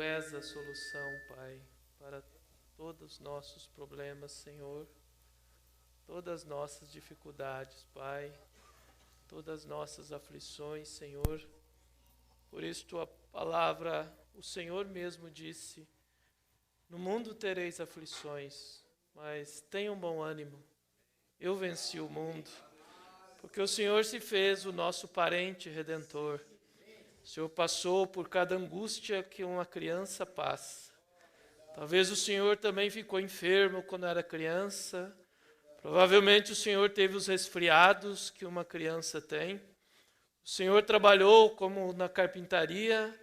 Tu és a solução, Pai, para todos os nossos problemas, Senhor, todas as nossas dificuldades, Pai, todas as nossas aflições, Senhor. Por isso, Tua palavra, o Senhor mesmo disse: no mundo tereis aflições, mas tenham bom ânimo, eu venci o mundo, porque o Senhor se fez o nosso parente redentor. O Senhor passou por cada angústia que uma criança passa. Talvez o Senhor também ficou enfermo quando era criança. Provavelmente o Senhor teve os resfriados que uma criança tem. O Senhor trabalhou como na carpintaria.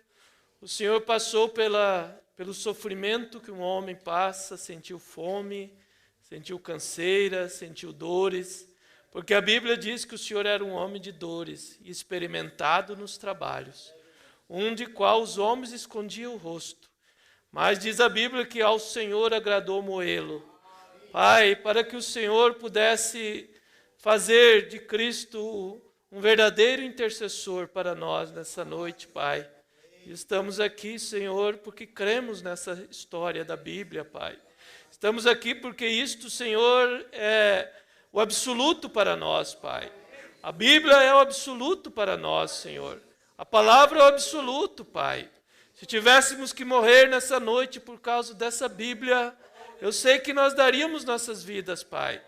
O Senhor passou pelo sofrimento que um homem passa, sentiu fome, sentiu canseira, sentiu dores. Porque a Bíblia diz que o Senhor era um homem de dores, experimentado nos trabalhos, um de qual os homens escondiam o rosto. Mas diz a Bíblia que ao Senhor agradou moê-lo. Pai, para que o Senhor pudesse fazer de Cristo um verdadeiro intercessor para nós nessa noite, Pai. E estamos aqui, Senhor, porque cremos nessa história da Bíblia, Pai. Estamos aqui porque isto, Senhor, é o absoluto para nós, Pai. A Bíblia é o absoluto para nós, Senhor. A palavra é o absoluto, Pai. Se tivéssemos que morrer nessa noite por causa dessa Bíblia, eu sei que nós daríamos nossas vidas, Pai.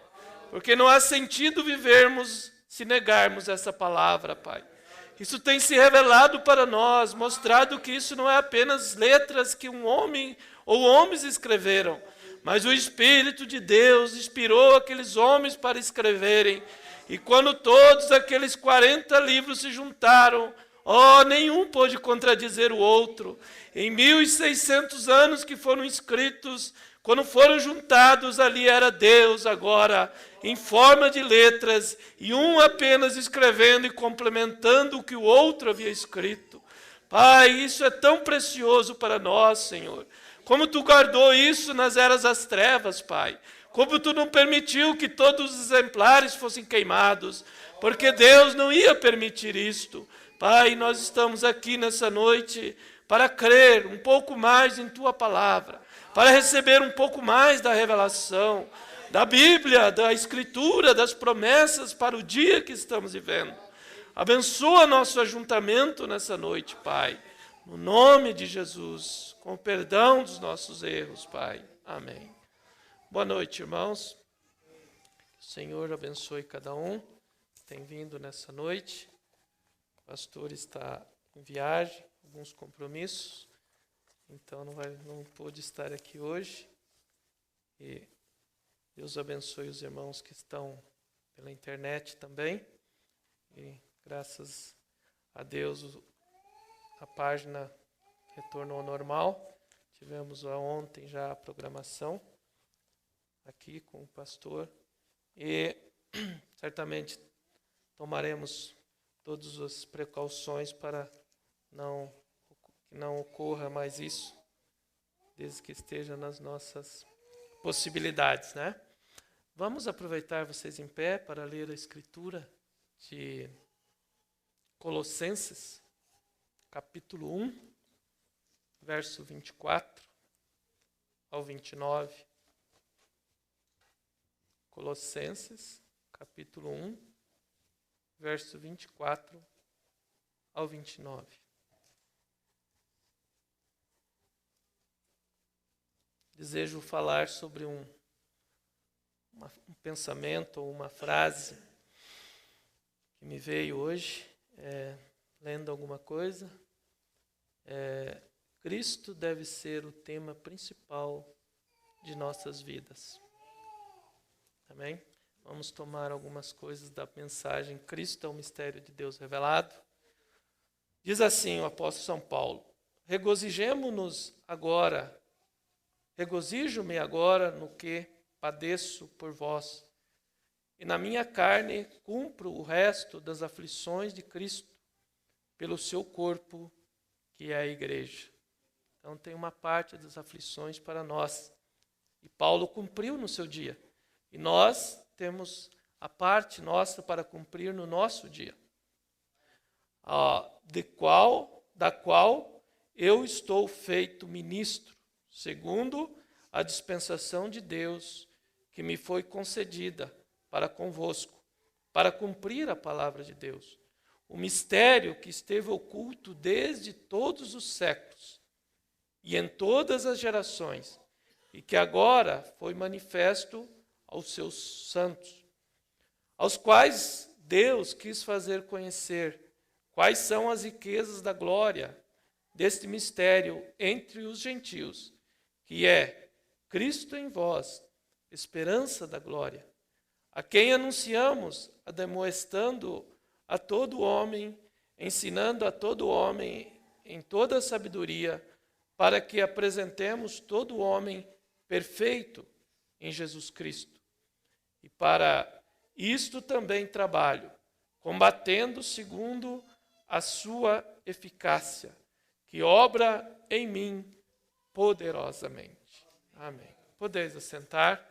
Porque não há sentido vivermos se negarmos essa palavra, Pai. Isso tem se revelado para nós, mostrado que isso não é apenas letras que um homem ou homens escreveram, mas o Espírito de Deus inspirou aqueles homens para escreverem. E quando todos aqueles 40 livros se juntaram, nenhum pôde contradizer o outro. Em 1600 anos que foram escritos, quando foram juntados, ali era Deus agora, em forma de letras, e um apenas escrevendo e complementando o que o outro havia escrito. Pai, isso é tão precioso para nós, Senhor. Como Tu guardou isso nas eras das trevas, Pai. Como Tu não permitiu que todos os exemplares fossem queimados, porque Deus não ia permitir isto. Pai, nós estamos aqui nessa noite para crer um pouco mais em Tua palavra, para receber um pouco mais da revelação, da Bíblia, da Escritura, das promessas para o dia que estamos vivendo. Abençoa nosso ajuntamento nessa noite, Pai. No nome de Jesus, com o perdão dos nossos erros, Pai. Amém. Boa noite, irmãos. Que o Senhor abençoe cada um que tem vindo nessa noite. O pastor está em viagem, alguns compromissos, então não pôde estar aqui hoje. E Deus abençoe os irmãos que estão pela internet também. E graças a Deus a página retornou ao normal. Tivemos ontem já a programação aqui com o pastor. E certamente tomaremos todas as precauções para que não ocorra mais isso, desde que esteja nas nossas possibilidades, né? Vamos aproveitar vocês em pé para ler a Escritura de Colossenses, capítulo 1, verso 24 ao 29. Colossenses, capítulo 1, verso 24 ao 29. Desejo falar sobre um pensamento ou uma frase que me veio hoje, lendo alguma coisa. Cristo deve ser o tema principal de nossas vidas. Amém? Vamos tomar algumas coisas da mensagem Cristo é o mistério de Deus revelado. Diz assim o apóstolo São Paulo: regozijemo-nos agora, regozijo-me agora no que padeço por vós, e na minha carne cumpro o resto das aflições de Cristo, pelo seu corpo, que é a igreja. Então tem uma parte das aflições para nós. E Paulo cumpriu no seu dia. E nós temos a parte nossa para cumprir no nosso dia. Da qual eu estou feito ministro, segundo a dispensação de Deus que me foi concedida para convosco, para cumprir a palavra de Deus, o mistério que esteve oculto desde todos os séculos e em todas as gerações, e que agora foi manifesto aos seus santos, aos quais Deus quis fazer conhecer quais são as riquezas da glória deste mistério entre os gentios, que é Cristo em vós, esperança da glória, a quem anunciamos, ademoestando a todo homem, ensinando a todo homem em toda a sabedoria, para que apresentemos todo homem perfeito em Jesus Cristo. E para isto também trabalho, combatendo segundo a sua eficácia, que obra em mim poderosamente. Amém. Podeis assentar.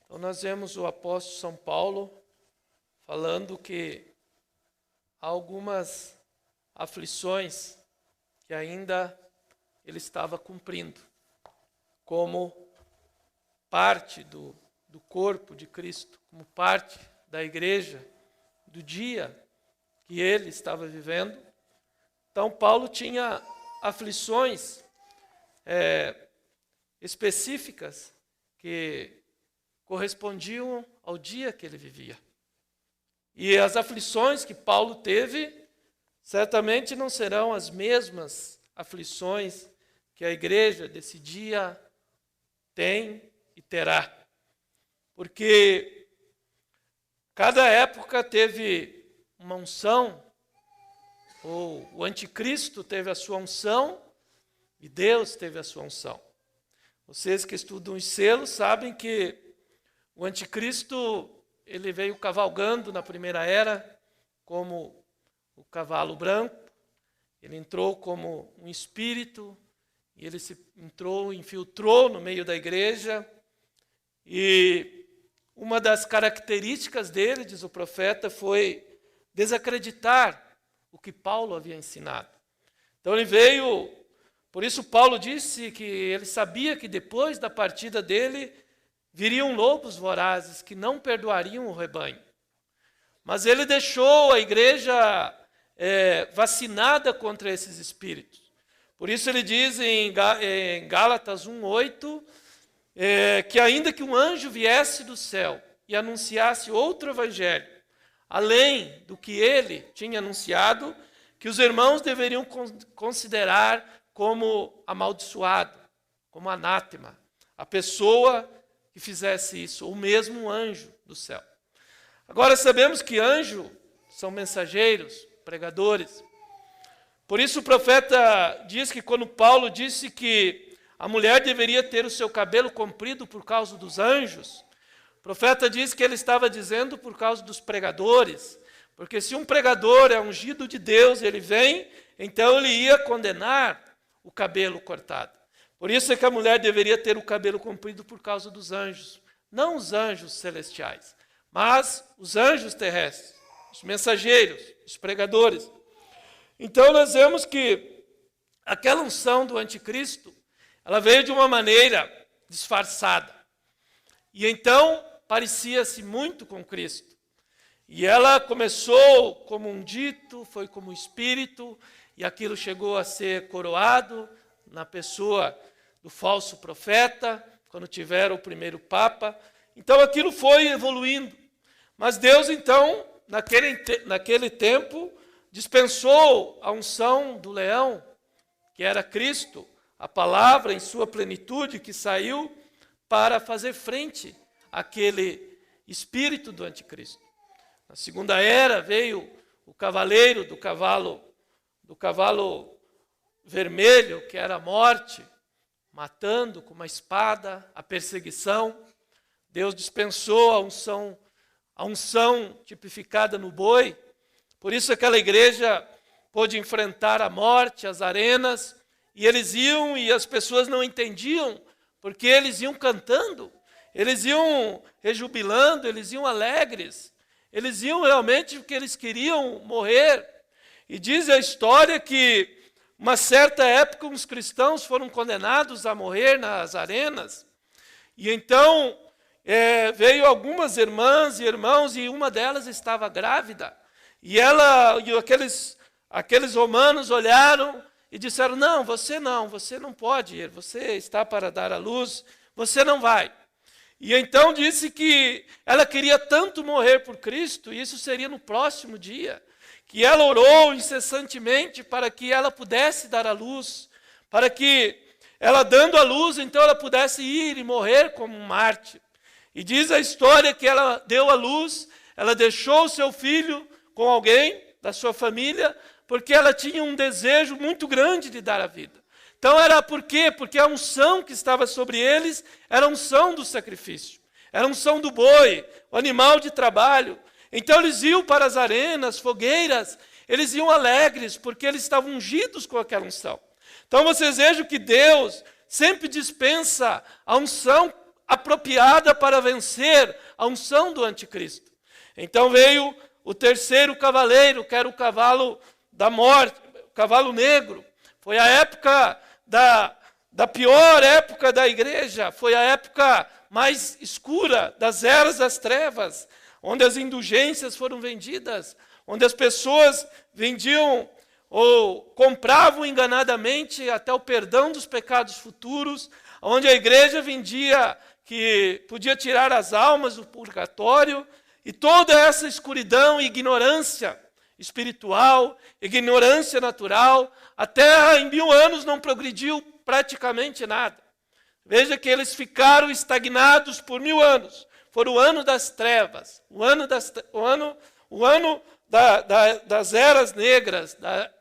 Então nós vemos o apóstolo São Paulo falando que há algumas aflições que ainda ele estava cumprindo, como parte do corpo de Cristo, como parte da igreja, do dia que ele estava vivendo. Então Paulo tinha aflições específicas que correspondiam ao dia que ele vivia. E as aflições que Paulo teve, certamente não serão as mesmas aflições que a igreja desse dia tem e terá. Porque cada época teve uma unção, ou o anticristo teve a sua unção e Deus teve a sua unção. Vocês que estudam os selos sabem que o anticristo, ele veio cavalgando na primeira era como o cavalo branco. Ele entrou como um espírito e ele infiltrou no meio da igreja. E uma das características dele, diz o profeta, foi desacreditar o que Paulo havia ensinado. Então ele veio, por isso Paulo disse que ele sabia que depois da partida dele viriam lobos vorazes que não perdoariam o rebanho. Mas ele deixou a igreja vacinada contra esses espíritos. Por isso ele diz em Gálatas 1:8, que ainda que um anjo viesse do céu e anunciasse outro evangelho, além do que ele tinha anunciado, que os irmãos deveriam considerar como amaldiçoado, como anátema, a pessoa que fizesse isso, ou mesmo um anjo do céu. Agora sabemos que anjos são mensageiros, pregadores. Por isso o profeta diz que quando Paulo disse que a mulher deveria ter o seu cabelo comprido por causa dos anjos, o profeta diz que ele estava dizendo por causa dos pregadores, porque se um pregador é ungido de Deus, ele vem, então ele ia condenar o cabelo cortado. Por isso é que a mulher deveria ter o cabelo comprido por causa dos anjos, não os anjos celestiais, mas os anjos terrestres, os mensageiros, os pregadores. Então nós vemos que aquela unção do anticristo, ela veio de uma maneira disfarçada. E então parecia-se muito com Cristo. E ela começou como um dito, foi como um espírito, e aquilo chegou a ser coroado na pessoa do falso profeta, quando tiveram o primeiro papa. Então aquilo foi evoluindo. Mas Deus, então, naquele tempo, dispensou a unção do leão, que era Cristo, a palavra em sua plenitude que saiu para fazer frente àquele espírito do anticristo. Na segunda era veio o cavaleiro do cavalo vermelho, que era a morte, matando com uma espada, a perseguição. Deus dispensou a unção tipificada no boi. Por isso aquela igreja pôde enfrentar a morte, as arenas, e eles iam e as pessoas não entendiam, porque eles iam cantando, eles iam rejubilando, eles iam alegres, eles iam realmente porque eles queriam morrer. E diz a história que, uma certa época, uns cristãos foram condenados a morrer nas arenas. E então veio algumas irmãs e irmãos, e uma delas estava grávida. E aqueles romanos olharam e disseram: não, você não pode ir, você está para dar à luz, você não vai. E então disse que ela queria tanto morrer por Cristo, e isso seria no próximo dia, que ela orou incessantemente para que ela pudesse dar à luz, para que ela dando à luz, então ela pudesse ir e morrer como um mártir. E diz a história que ela deu à luz, ela deixou o seu filho com alguém da sua família, porque ela tinha um desejo muito grande de dar a vida. Então era por quê? Porque a unção que estava sobre eles era a unção do sacrifício, era a unção do boi, o animal de trabalho. Então eles iam para as arenas, fogueiras, eles iam alegres, porque eles estavam ungidos com aquela unção. Então vocês vejam que Deus sempre dispensa a unção apropriada para vencer a unção do anticristo. Então veio o terceiro cavaleiro, que era o cavalo da morte, o cavalo negro. Foi a época da pior época da igreja, foi a época mais escura das eras das trevas, onde as indulgências foram vendidas, onde as pessoas vendiam ou compravam enganadamente até o perdão dos pecados futuros, onde a igreja vendia que podia tirar as almas do purgatório, e toda essa escuridão e ignorância espiritual, ignorância natural, a terra em 1000 anos não progrediu praticamente nada. Veja que eles ficaram estagnados por 1000 anos. Foi o ano das trevas, o ano das eras negras,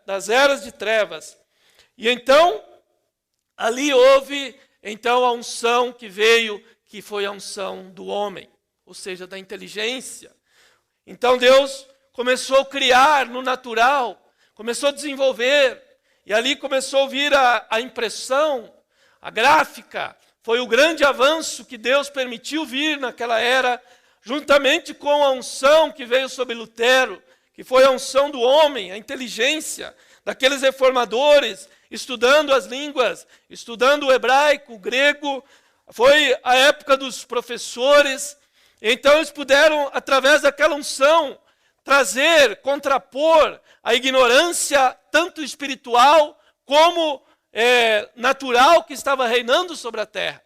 das eras de trevas. E então, ali houve então a unção que veio, que foi a unção do homem, ou seja, da inteligência. Então Deus começou a criar no natural, começou a desenvolver, e ali começou a vir a impressão, a gráfica. Foi o grande avanço que Deus permitiu vir naquela era, juntamente com a unção que veio sobre Lutero, que foi a unção do homem, a inteligência daqueles reformadores, estudando as línguas, estudando o hebraico, o grego. Foi a época dos professores. Então eles puderam, através daquela unção, trazer, contrapor a ignorância, tanto espiritual como natural, que estava reinando sobre a terra.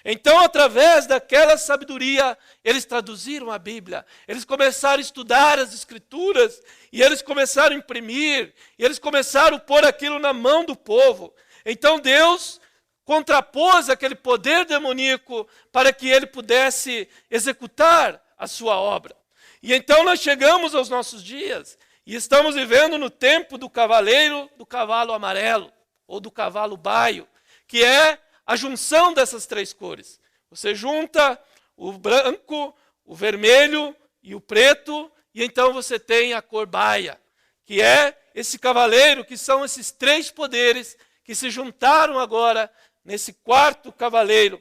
Então, através daquela sabedoria, eles traduziram a Bíblia, eles começaram a estudar as Escrituras, e eles começaram a imprimir, e eles começaram a pôr aquilo na mão do povo. Então Deus contrapôs aquele poder demoníaco para que ele pudesse executar a sua obra. E então nós chegamos aos nossos dias, e estamos vivendo no tempo do cavaleiro do cavalo amarelo, ou do cavalo baio, que é a junção dessas três cores. Você junta o branco, o vermelho e o preto, e então você tem a cor baia, que é esse cavaleiro, que são esses três poderes que se juntaram agora nesse quarto cavaleiro,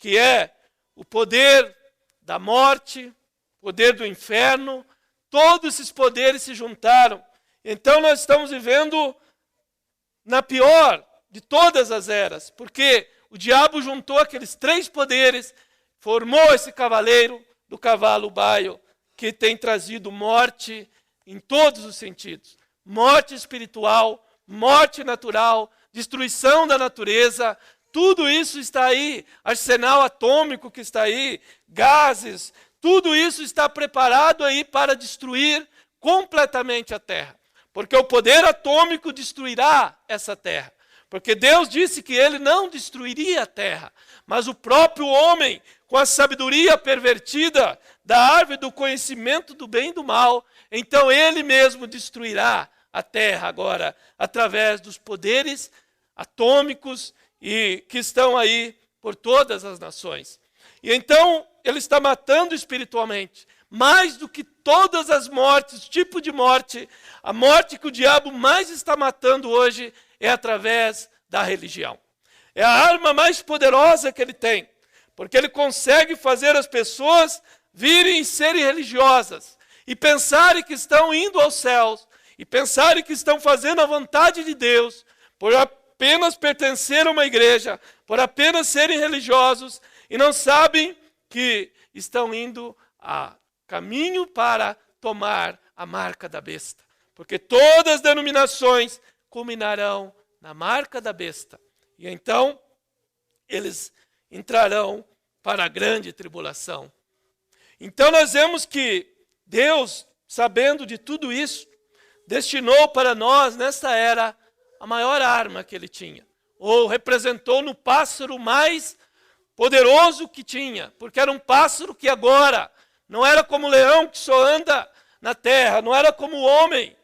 que é o poder da morte, o poder do inferno. Todos esses poderes se juntaram. Então nós estamos vivendo na pior de todas as eras, porque o diabo juntou aqueles três poderes, formou esse cavaleiro do cavalo baio, que tem trazido morte em todos os sentidos. Morte espiritual, morte natural, destruição da natureza, tudo isso está aí, arsenal atômico que está aí, gases, tudo isso está preparado aí para destruir completamente a terra. Porque o poder atômico destruirá essa terra. Porque Deus disse que ele não destruiria a terra, mas o próprio homem, com a sabedoria pervertida da árvore do conhecimento do bem e do mal, então ele mesmo destruirá a terra agora, através dos poderes atômicos e que estão aí por todas as nações. E então ele está matando espiritualmente, mais do que todas as mortes, tipo de morte, a morte que o diabo mais está matando hoje é através da religião. É a arma mais poderosa que ele tem, porque ele consegue fazer as pessoas virem e serem religiosas e pensarem que estão indo aos céus e pensarem que estão fazendo a vontade de Deus, por apenas pertencer a uma igreja, por apenas serem religiosos, e não sabem que estão indo a caminho para tomar a marca da besta. Porque todas as denominações culminarão na marca da besta. E então, eles entrarão para a grande tribulação. Então nós vemos que Deus, sabendo de tudo isso, destinou para nós, nesta era, a maior arma que ele tinha. Ou representou no pássaro mais poderoso que tinha. Porque era um pássaro que agora não era como o leão que só anda na terra, não era como o homem.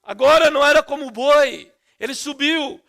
Agora não era como o boi. Ele subiu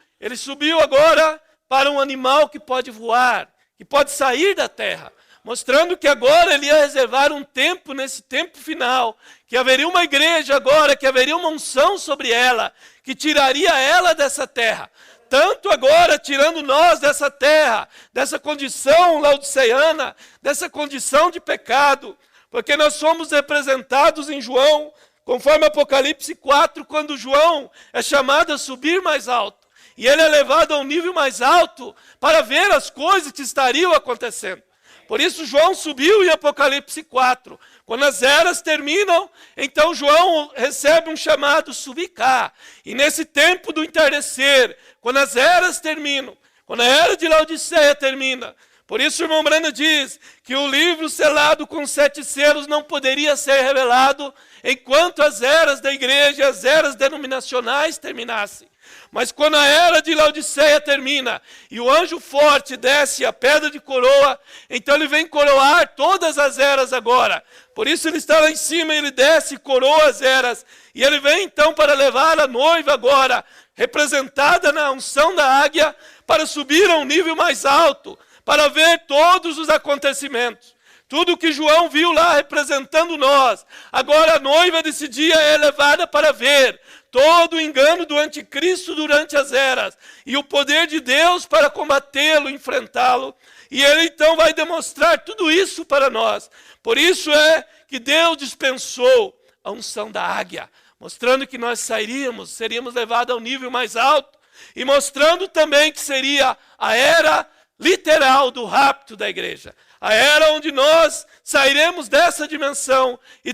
agora para um animal que pode voar, que pode sair da terra, mostrando que agora ele ia reservar um tempo, nesse tempo final, que haveria uma igreja agora, que haveria uma unção sobre ela, que tiraria ela dessa terra. Tanto agora, tirando nós dessa terra, dessa condição laodiceana, dessa condição de pecado, porque nós somos representados em João, conforme Apocalipse 4, quando João é chamado a subir mais alto. E ele é levado a um nível mais alto para ver as coisas que estariam acontecendo. Por isso João subiu em Apocalipse 4. Quando as eras terminam, então João recebe um chamado, subir cá. E nesse tempo do entardecer, quando as eras terminam, quando a era de Laodiceia termina, por isso o irmão Branham diz que o livro selado com 7 selos não poderia ser revelado enquanto as eras da igreja, as eras denominacionais terminassem. Mas quando a era de Laodiceia termina e o anjo forte desce a pedra de coroa, então ele vem coroar todas as eras agora. Por isso ele está lá em cima, ele desce e coroa as eras. E ele vem então para levar a noiva agora, representada na unção da águia, para subir a um nível mais alto, para ver todos os acontecimentos. Tudo que João viu lá representando nós. Agora a noiva desse dia é levada para ver todo o engano do anticristo durante as eras. E o poder de Deus para combatê-lo, enfrentá-lo. E ele então vai demonstrar tudo isso para nós. Por isso é que Deus dispensou a unção da águia. Mostrando que nós seríamos levados ao nível mais alto. E mostrando também que seria a era literal do rapto da igreja. A era onde nós sairemos dessa dimensão e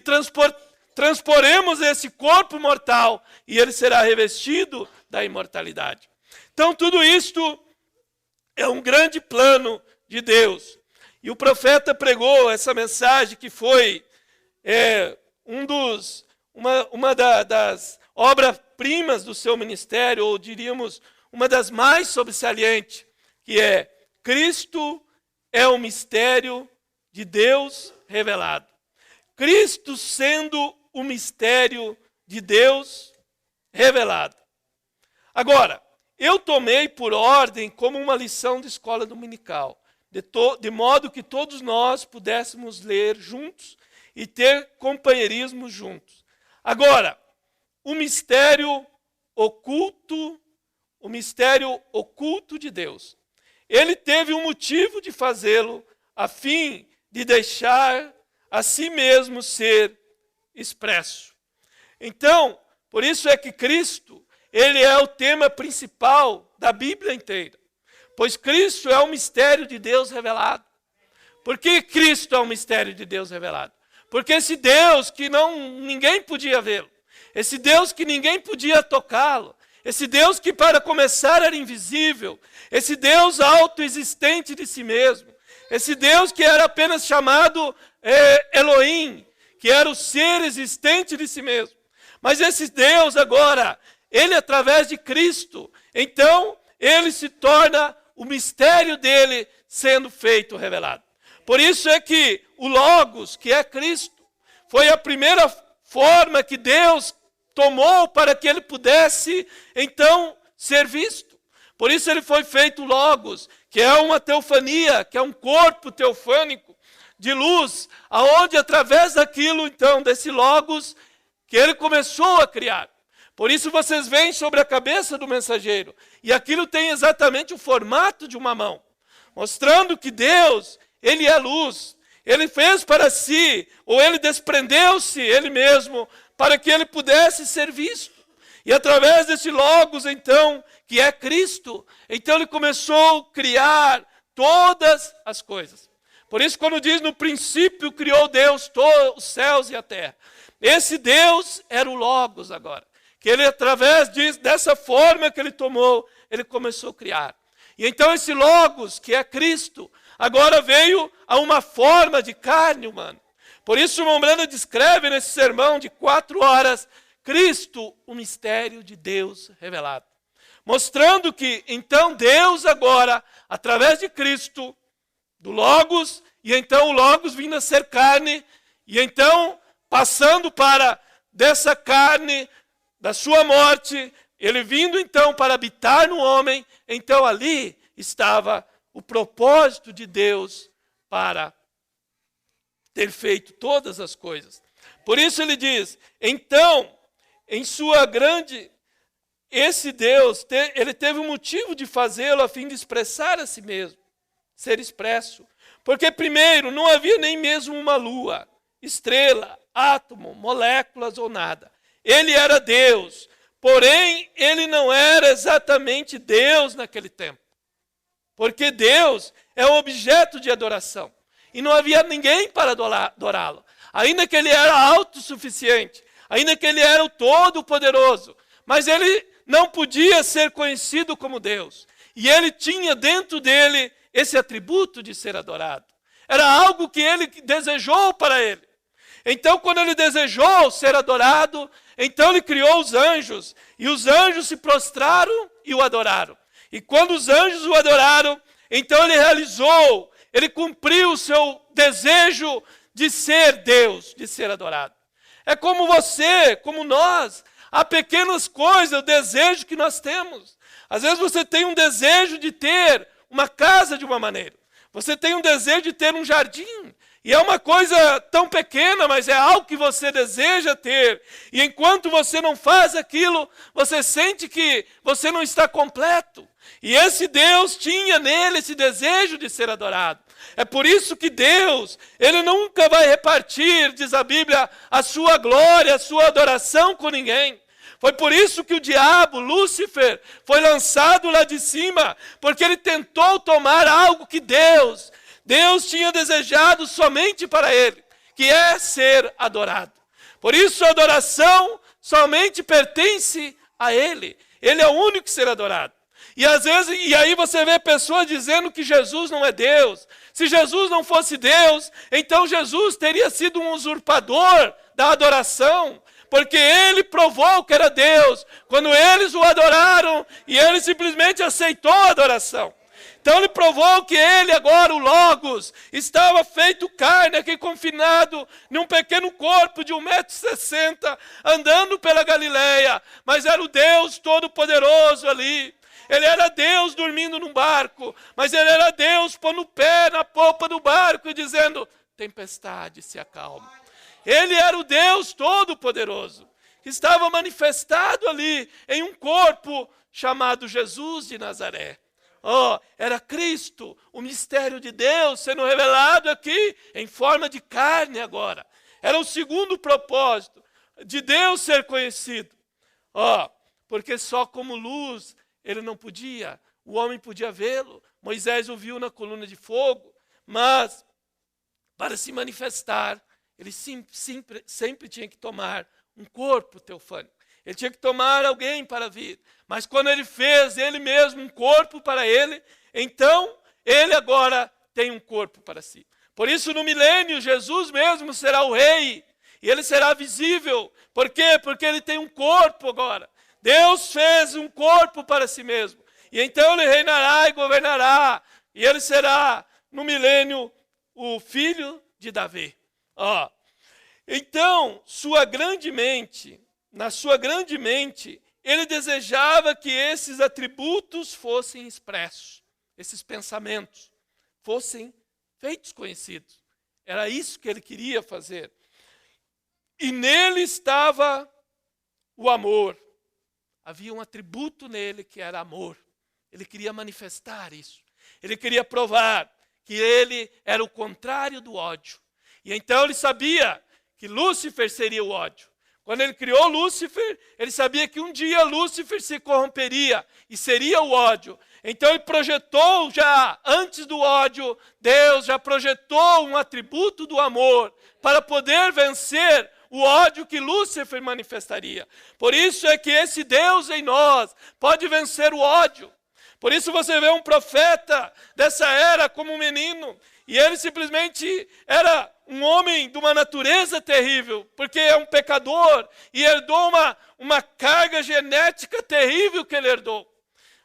transporemos esse corpo mortal e ele será revestido da imortalidade. Então tudo isto é um grande plano de Deus. E o profeta pregou essa mensagem que foi uma das obras-primas do seu ministério, ou diríamos, uma das mais sobressalentes, que é Cristo é o mistério de Deus revelado. Cristo sendo o mistério de Deus revelado. Agora, eu tomei por ordem como uma lição de escola dominical, de modo que todos nós pudéssemos ler juntos e ter companheirismo juntos. Agora, o mistério oculto de Deus. Ele teve um motivo de fazê-lo, a fim de deixar a si mesmo ser expresso. Então, por isso é que Cristo, ele é o tema principal da Bíblia inteira. Pois Cristo é o mistério de Deus revelado. Por que Cristo é o mistério de Deus revelado? Porque esse Deus que ninguém podia vê-lo, esse Deus que ninguém podia tocá-lo, esse Deus que para começar era invisível, esse Deus autoexistente de si mesmo, esse Deus que era apenas chamado Elohim, que era o ser existente de si mesmo. Mas esse Deus agora, ele através de Cristo, então ele se torna o mistério dele sendo feito revelado. Por isso é que o Logos, que é Cristo, foi a primeira forma que Deus tomou para que ele pudesse, então, ser visto. Por isso ele foi feito Logos, que é uma teofania, que é um corpo teofânico de luz, aonde através daquilo, então, desse Logos, que ele começou a criar. Por isso vocês veem sobre a cabeça do mensageiro, e aquilo tem exatamente o formato de uma mão, mostrando que Deus, ele é luz, ele fez para si, ou ele desprendeu-se ele mesmo, para que ele pudesse ser visto. E através desse Logos, então, que é Cristo, então ele começou a criar todas as coisas. Por isso, quando diz no princípio criou Deus todos os céus e a terra, esse Deus era o Logos agora. Que ele, através dessa forma que ele tomou, ele começou a criar. E então esse Logos, que é Cristo, agora veio a uma forma de carne humana. Por isso, o Mombrana descreve nesse sermão de 4 horas, Cristo, o mistério de Deus revelado. Mostrando que, então, Deus agora, através de Cristo, do Logos, e então o Logos vindo a ser carne, e então, passando para dessa carne, da sua morte, ele vindo então para habitar no homem, então ali estava o propósito de Deus para ter feito todas as coisas. Por isso ele diz, então, em sua grande... Esse Deus, ele teve um motivo de fazê-lo a fim de expressar a si mesmo, ser expresso. Porque primeiro, não havia nem mesmo uma lua, estrela, átomo, moléculas ou nada. Ele era Deus, porém ele não era exatamente Deus naquele tempo. Porque Deus é um objeto de adoração. E não havia ninguém para adorá-lo. Ainda que ele era autossuficiente, ainda que ele era o Todo-Poderoso, mas ele não podia ser conhecido como Deus. E ele tinha dentro dele esse atributo de ser adorado. Era algo que ele desejou para ele. Então, quando ele desejou ser adorado, então ele criou os anjos. E os anjos se prostraram e o adoraram. E quando os anjos o adoraram, então ele realizou, ele cumpriu o seu desejo de ser Deus, de ser adorado. É como você, como nós, há pequenas coisas, o desejo que nós temos. Às vezes você tem um desejo de ter uma casa de uma maneira. Você tem um desejo de ter um jardim. E é uma coisa tão pequena, mas é algo que você deseja ter. E enquanto você não faz aquilo, você sente que você não está completo. E esse Deus tinha nele esse desejo de ser adorado. É por isso que Deus, ele nunca vai repartir, diz a Bíblia, a sua glória, a sua adoração com ninguém. Foi por isso que o diabo, Lúcifer, foi lançado lá de cima, porque ele tentou tomar algo que Deus tinha desejado somente para ele, que é ser adorado. Por isso a adoração somente pertence a ele. Ele é o único que ser adorado. E aí você vê pessoas dizendo que Jesus não é Deus. Se Jesus não fosse Deus, então Jesus teria sido um usurpador da adoração, porque ele provou que era Deus, quando eles o adoraram, e ele simplesmente aceitou a adoração. Então ele provou que ele agora, o Logos, estava feito carne aqui confinado num pequeno corpo de 1,60 m, andando pela Galileia, mas era o Deus Todo-Poderoso ali. Ele era Deus dormindo num barco, mas ele era Deus pondo o pé na polpa do barco e dizendo, tempestade, se acalma. Ele era o Deus Todo-Poderoso, que estava manifestado ali em um corpo chamado Jesus de Nazaré. Era Cristo, o mistério de Deus sendo revelado aqui em forma de carne agora. Era o segundo propósito, de Deus ser conhecido. Porque só como luz ele não podia, o homem podia vê-lo. Moisés o viu na coluna de fogo, mas para se manifestar, ele sempre tinha que tomar um corpo teofânico. Ele tinha que tomar alguém para vir. Mas quando ele fez ele mesmo um corpo para ele, então ele agora tem um corpo para si. Por isso no milênio Jesus mesmo será o rei. E ele será visível. Por quê? Porque ele tem um corpo agora. Deus fez um corpo para si mesmo. E então ele reinará e governará. E ele será no milênio o filho de Davi. Então, na sua grande mente, ele desejava que esses atributos fossem expressos, esses pensamentos fossem feitos conhecidos. Era isso que ele queria fazer. E nele estava o amor. Havia um atributo nele que era amor. Ele queria manifestar isso. Ele queria provar que ele era o contrário do ódio. E então ele sabia que Lúcifer seria o ódio. Quando ele criou Lúcifer, ele sabia que um dia Lúcifer se corromperia e seria o ódio. Então ele projetou já, antes do ódio, Deus já projetou um atributo do amor para poder vencer o ódio que Lúcifer manifestaria. Por isso é que esse Deus em nós pode vencer o ódio. Por isso você vê um profeta dessa era como um menino, e ele simplesmente era um homem de uma natureza terrível, porque é um pecador, e herdou uma carga genética terrível que ele herdou.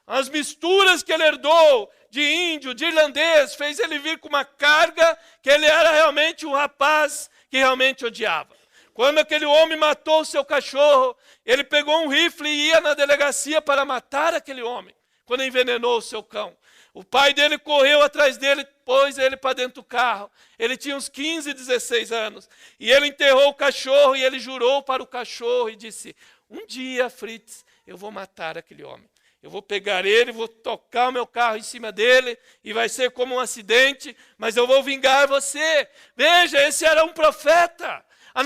As misturas que ele herdou de índio, de irlandês, fez ele vir com uma carga que ele era realmente um rapaz que realmente odiava. Quando aquele homem matou o seu cachorro, ele pegou um rifle e ia na delegacia para matar aquele homem, quando envenenou o seu cão. O pai dele correu atrás dele, pôs ele para dentro do carro. Ele tinha uns 15, 16 anos. E ele enterrou o cachorro e ele jurou para o cachorro e disse: um dia, Fritz, eu vou matar aquele homem. Eu vou pegar ele, vou tocar o meu carro em cima dele e vai ser como um acidente, mas eu vou vingar você. Veja, esse era um profeta. A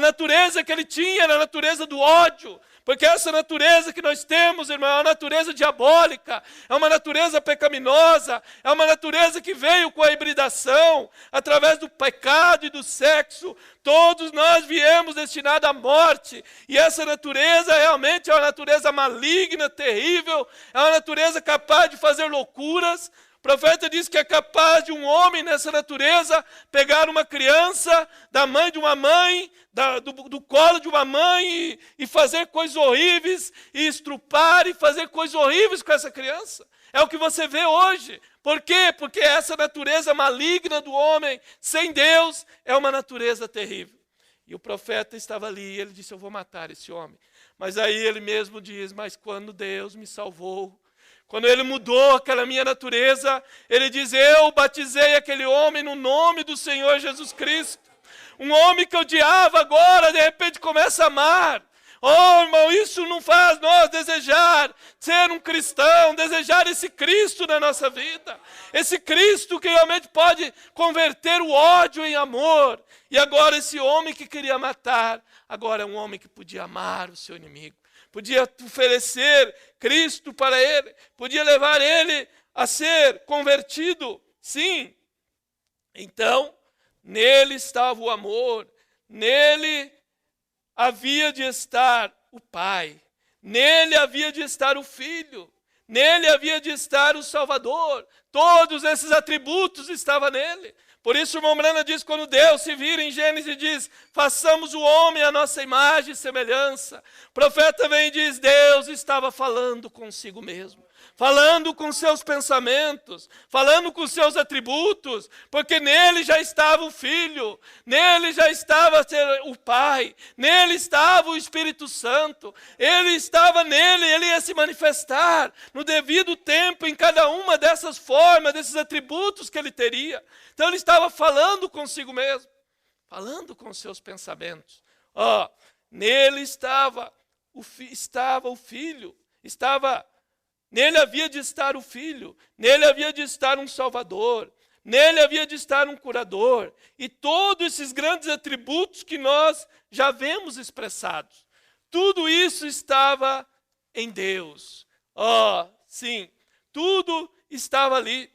natureza que ele tinha era a natureza do ódio. Porque essa natureza que nós temos, irmão, é uma natureza diabólica, é uma natureza pecaminosa, é uma natureza que veio com a hibridação, através do pecado e do sexo. Todos nós viemos destinados à morte, e essa natureza realmente é uma natureza maligna, terrível, é uma natureza capaz de fazer loucuras. O profeta diz que é capaz de um homem nessa natureza pegar uma criança da mãe de uma mãe, do colo de uma mãe e fazer coisas horríveis, e estrupar e fazer coisas horríveis com essa criança. É o que você vê hoje. Por quê? Porque essa natureza maligna do homem, sem Deus, é uma natureza terrível. E o profeta estava ali e ele disse: eu vou matar esse homem. Mas aí ele mesmo diz: mas quando Deus me salvou, quando ele mudou aquela minha natureza, ele diz: eu batizei aquele homem no nome do Senhor Jesus Cristo. Um homem que odiava agora, de repente começa a amar. Oh, irmão, isso não faz nós desejar ser um cristão, desejar esse Cristo na nossa vida. Esse Cristo que realmente pode converter o ódio em amor. E agora esse homem que queria matar, agora é um homem que podia amar o seu inimigo. Podia oferecer Cristo para ele, podia levar ele a ser convertido. Sim. Então, nele estava o amor, nele havia de estar o Pai, nele havia de estar o Filho, nele havia de estar o Salvador. Todos esses atributos estavam nele. Por isso o irmão Branham diz, quando Deus se vira em Gênesis e diz: façamos o homem à nossa imagem e semelhança. O profeta vem e diz: Deus estava falando consigo mesmo, falando com seus pensamentos, falando com seus atributos, porque nele já estava o Filho, nele já estava o Pai, nele estava o Espírito Santo, ele estava nele, ele ia se manifestar no devido tempo em cada uma dessas formas, desses atributos que ele teria. Então ele estava falando consigo mesmo, falando com seus pensamentos. Nele estava o Filho, nele havia de estar o Filho, nele havia de estar um Salvador, nele havia de estar um curador, e todos esses grandes atributos que nós já vemos expressados. Tudo isso estava em Deus. Sim, tudo estava ali,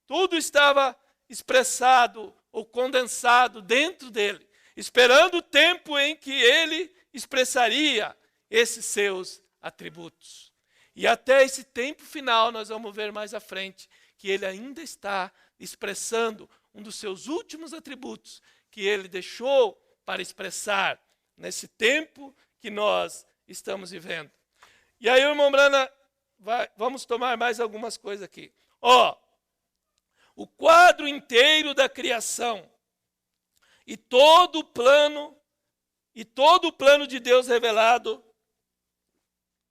tudo estava expressado ou condensado dentro dele, esperando o tempo em que ele expressaria esses seus atributos. E até esse tempo final, nós vamos ver mais à frente, que ele ainda está expressando um dos seus últimos atributos, que ele deixou para expressar nesse tempo que nós estamos vivendo. E aí o irmão Branham, vamos tomar mais algumas coisas aqui. O quadro inteiro da criação e todo o plano de Deus revelado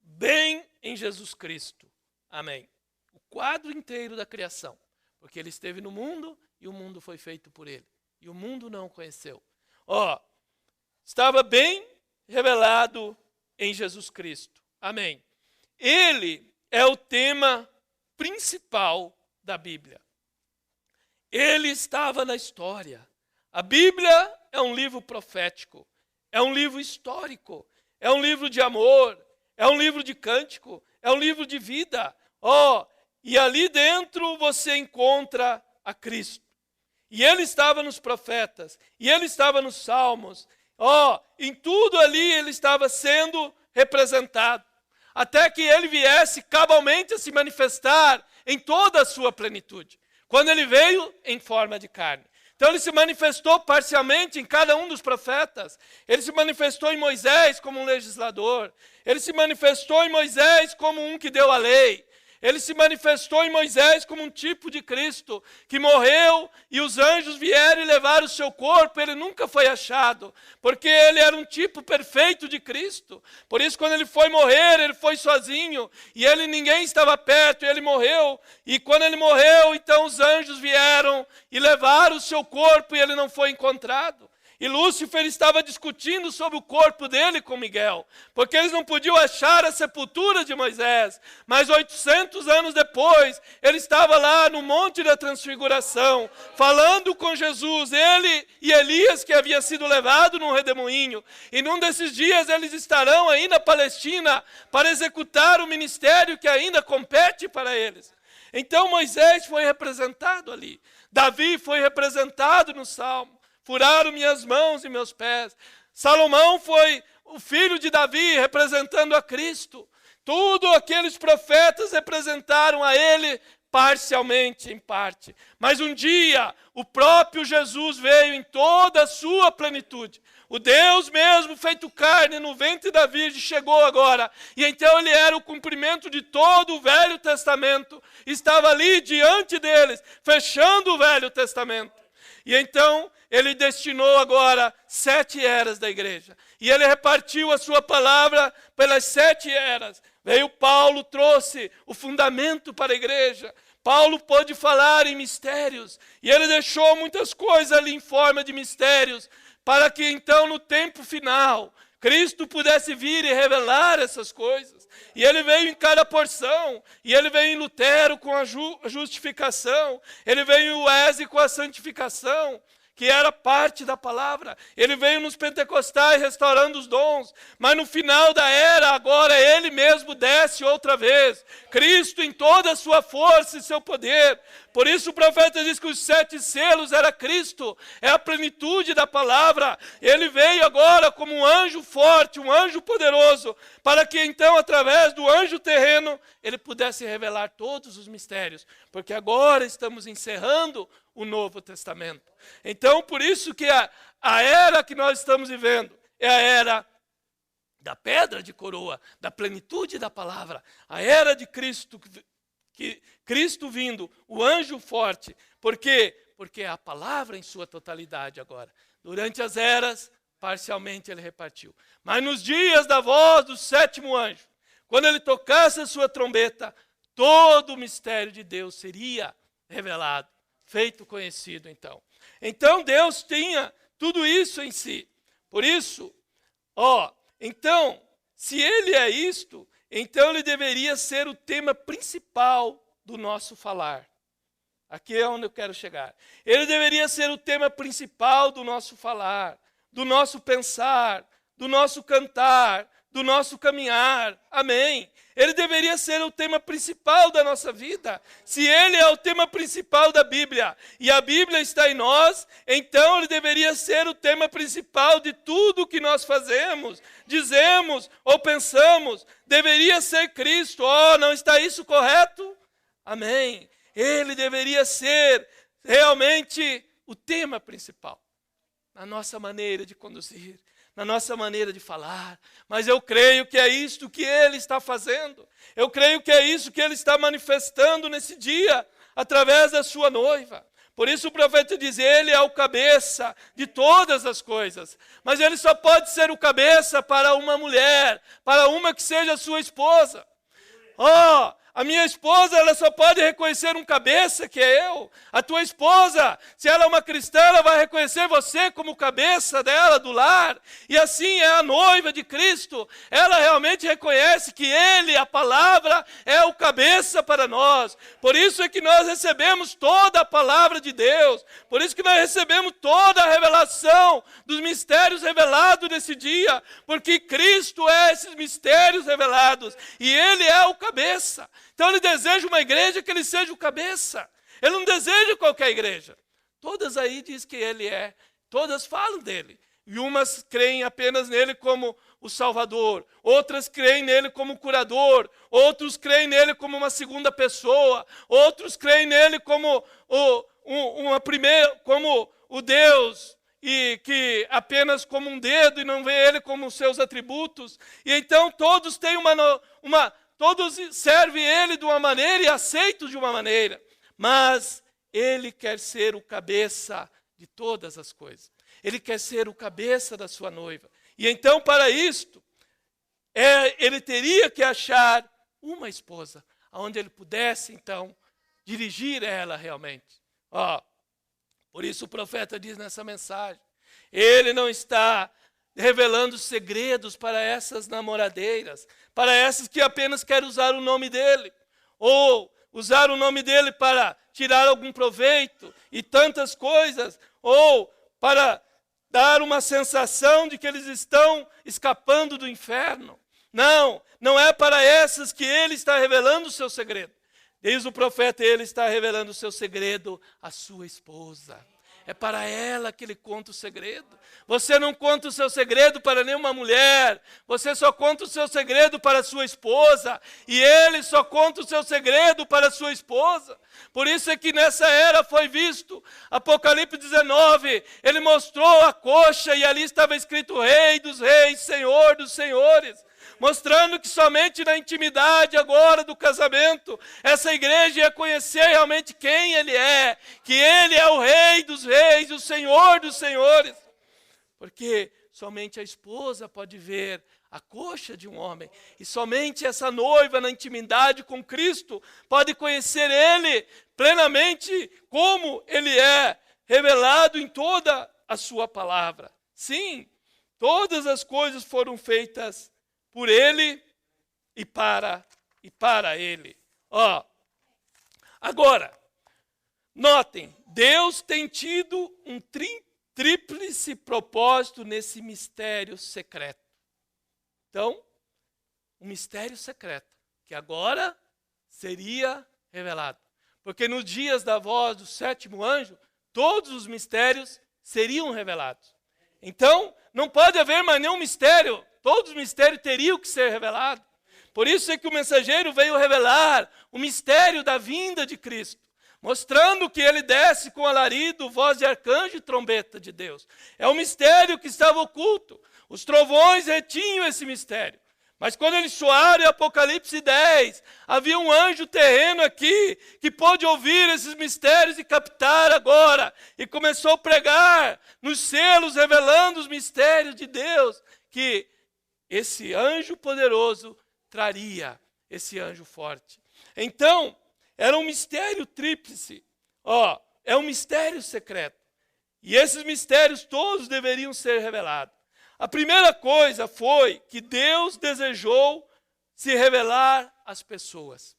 bem em Jesus Cristo. Amém. O quadro inteiro da criação, porque ele esteve no mundo e o mundo foi feito por ele, e o mundo não o conheceu. Estava bem revelado em Jesus Cristo. Amém. Ele é o tema principal da Bíblia. Ele estava na história. A Bíblia é um livro profético. é um livro histórico, é um livro de amor, é um livro de cântico, é um livro de vida. E ali dentro você encontra a Cristo. E ele estava nos profetas, e ele estava nos salmos. Em tudo ali ele estava sendo representado, até que ele viesse cabalmente a se manifestar em toda a sua plenitude, quando ele veio em forma de carne. Então ele se manifestou parcialmente em cada um dos profetas. Ele se manifestou em Moisés como um legislador. Ele se manifestou em Moisés como um que deu a lei. Ele se manifestou em Moisés como um tipo de Cristo, que morreu e os anjos vieram e levaram o seu corpo. Ele nunca foi achado, porque ele era um tipo perfeito de Cristo. Por isso, quando ele foi morrer, ele foi sozinho, e ninguém estava perto, e ele morreu. E quando ele morreu, então os anjos vieram e levaram o seu corpo, e ele não foi encontrado. E Lúcifer estava discutindo sobre o corpo dele com Miguel, porque eles não podiam achar a sepultura de Moisés. Mas 800 anos depois, ele estava lá no Monte da Transfiguração, falando com Jesus, ele e Elias, que havia sido levado num redemoinho. E num desses dias eles estarão aí na Palestina para executar o ministério que ainda compete para eles. Então Moisés foi representado ali. Davi foi representado no Salmo. Furaram minhas mãos e meus pés. Salomão foi o filho de Davi, representando a Cristo. Tudo aqueles profetas representaram a ele parcialmente, em parte. Mas um dia, o próprio Jesus veio em toda a sua plenitude. O Deus mesmo feito carne no ventre da Virgem chegou agora. E então ele era o cumprimento de todo o Velho Testamento. Estava ali diante deles, fechando o Velho Testamento. E então ele destinou agora 7 eras da igreja. E ele repartiu a sua palavra pelas 7 eras. Veio Paulo, trouxe o fundamento para a igreja. Paulo pôde falar em mistérios. E ele deixou muitas coisas ali em forma de mistérios, para que então no tempo final, Cristo pudesse vir e revelar essas coisas. E ele veio em cada porção. E ele veio em Lutero com a justificação. Ele veio em Wesley com a santificação, que era parte da palavra. Ele veio nos pentecostais restaurando os dons. Mas no final da era, agora ele mesmo desce outra vez. Cristo em toda a sua força e seu poder. Por isso o profeta diz que os 7 selos era Cristo. É a plenitude da palavra. Ele veio agora como um anjo forte, um anjo poderoso, para que então, através do anjo terreno, ele pudesse revelar todos os mistérios. Porque agora estamos encerrando o Novo Testamento. Então, por isso que a era que nós estamos vivendo é a era da pedra de coroa, da plenitude da palavra, a era de Cristo, que Cristo vindo, o anjo forte. Por quê? Porque é a palavra em sua totalidade agora. Durante as eras, parcialmente ele repartiu. Mas nos dias da voz do 7º anjo, quando ele tocasse a sua trombeta, todo o mistério de Deus seria revelado, feito conhecido então. Então Deus tinha tudo isso em si. Por isso, então, se ele é isto, então ele deveria ser o tema principal do nosso falar. Aqui é onde eu quero chegar. Ele deveria ser o tema principal do nosso falar, do nosso pensar, do nosso cantar, do nosso caminhar. Amém. Ele deveria ser o tema principal da nossa vida. Se ele é o tema principal da Bíblia e a Bíblia está em nós, então ele deveria ser o tema principal de tudo que nós fazemos, dizemos ou pensamos. Deveria ser Cristo. Não está isso correto? Amém. Ele deveria ser realmente o tema principal na nossa maneira de conduzir, na nossa maneira de falar. Mas eu creio que é isto que ele está fazendo. Eu creio que é isso que ele está manifestando nesse dia, através da sua noiva. Por isso o profeta diz, ele é o cabeça de todas as coisas. Mas ele só pode ser o cabeça para uma mulher, para uma que seja sua esposa. a minha esposa, ela só pode reconhecer um cabeça, que é eu. A tua esposa, se ela é uma cristã, ela vai reconhecer você como cabeça dela, do lar. E assim é a noiva de Cristo. Ela realmente reconhece que Ele, a palavra, é o cabeça para nós. Por isso é que nós recebemos toda a palavra de Deus. Por isso que nós recebemos toda a revelação dos mistérios revelados nesse dia. Porque Cristo é esses mistérios revelados. E Ele é o cabeça. Então ele deseja uma igreja que ele seja o cabeça. Ele não deseja qualquer igreja. Todas aí diz que ele é. Todas falam dele. E umas creem apenas nele como o Salvador. Outras creem nele como curador. Outros creem nele como uma segunda pessoa. Outros creem nele como como o Deus. E que apenas como um dedo e não vê ele como os seus atributos. E então todos têm todos servem ele de uma maneira e aceitam de uma maneira. Mas ele quer ser o cabeça de todas as coisas. Ele quer ser o cabeça da sua noiva. E então, para isto, ele teria que achar uma esposa, onde ele pudesse, então, dirigir ela realmente. Por isso o profeta diz nessa mensagem, ele não está revelando segredos para essas namoradeiras, para essas que apenas querem usar o nome dele, ou usar o nome dele para tirar algum proveito e tantas coisas, ou para dar uma sensação de que eles estão escapando do inferno. Não é para essas que ele está revelando o seu segredo. Diz o profeta, ele está revelando o seu segredo à sua esposa. É para ela que ele conta o segredo. Você não conta o seu segredo para nenhuma mulher. Você só conta o seu segredo para a sua esposa. E ele só conta o seu segredo para a sua esposa. Por isso é que nessa era foi visto, Apocalipse 19, ele mostrou a coxa e ali estava escrito Rei dos Reis, Senhor dos Senhores. Mostrando que somente na intimidade agora do casamento, essa igreja ia conhecer realmente quem ele é. Que ele é o Rei dos Reis, o Senhor dos Senhores. Porque somente a esposa pode ver a coxa de um homem. E somente essa noiva na intimidade com Cristo pode conhecer ele plenamente como ele é revelado em toda a sua palavra. Sim, todas as coisas foram feitas por ele e para ele. Agora, notem, Deus tem tido um tríplice propósito nesse mistério secreto. Então, um mistério secreto, que agora seria revelado. Porque nos dias da voz do sétimo anjo, todos os mistérios seriam revelados. Então, não pode haver mais nenhum mistério. Todos os mistérios teriam que ser revelados. Por isso é que o mensageiro veio revelar o mistério da vinda de Cristo, mostrando que ele desce com alarido, voz de arcanjo e trombeta de Deus. É um mistério que estava oculto. Os trovões retinham esse mistério. Mas quando eles soaram em Apocalipse 10, havia um anjo terreno aqui que pôde ouvir esses mistérios e captar agora. E começou a pregar nos selos, revelando os mistérios de Deus, que esse anjo poderoso traria, esse anjo forte. Então, era um mistério tríplice. É um mistério secreto. E esses mistérios todos deveriam ser revelados. A primeira coisa foi que Deus desejou se revelar às pessoas.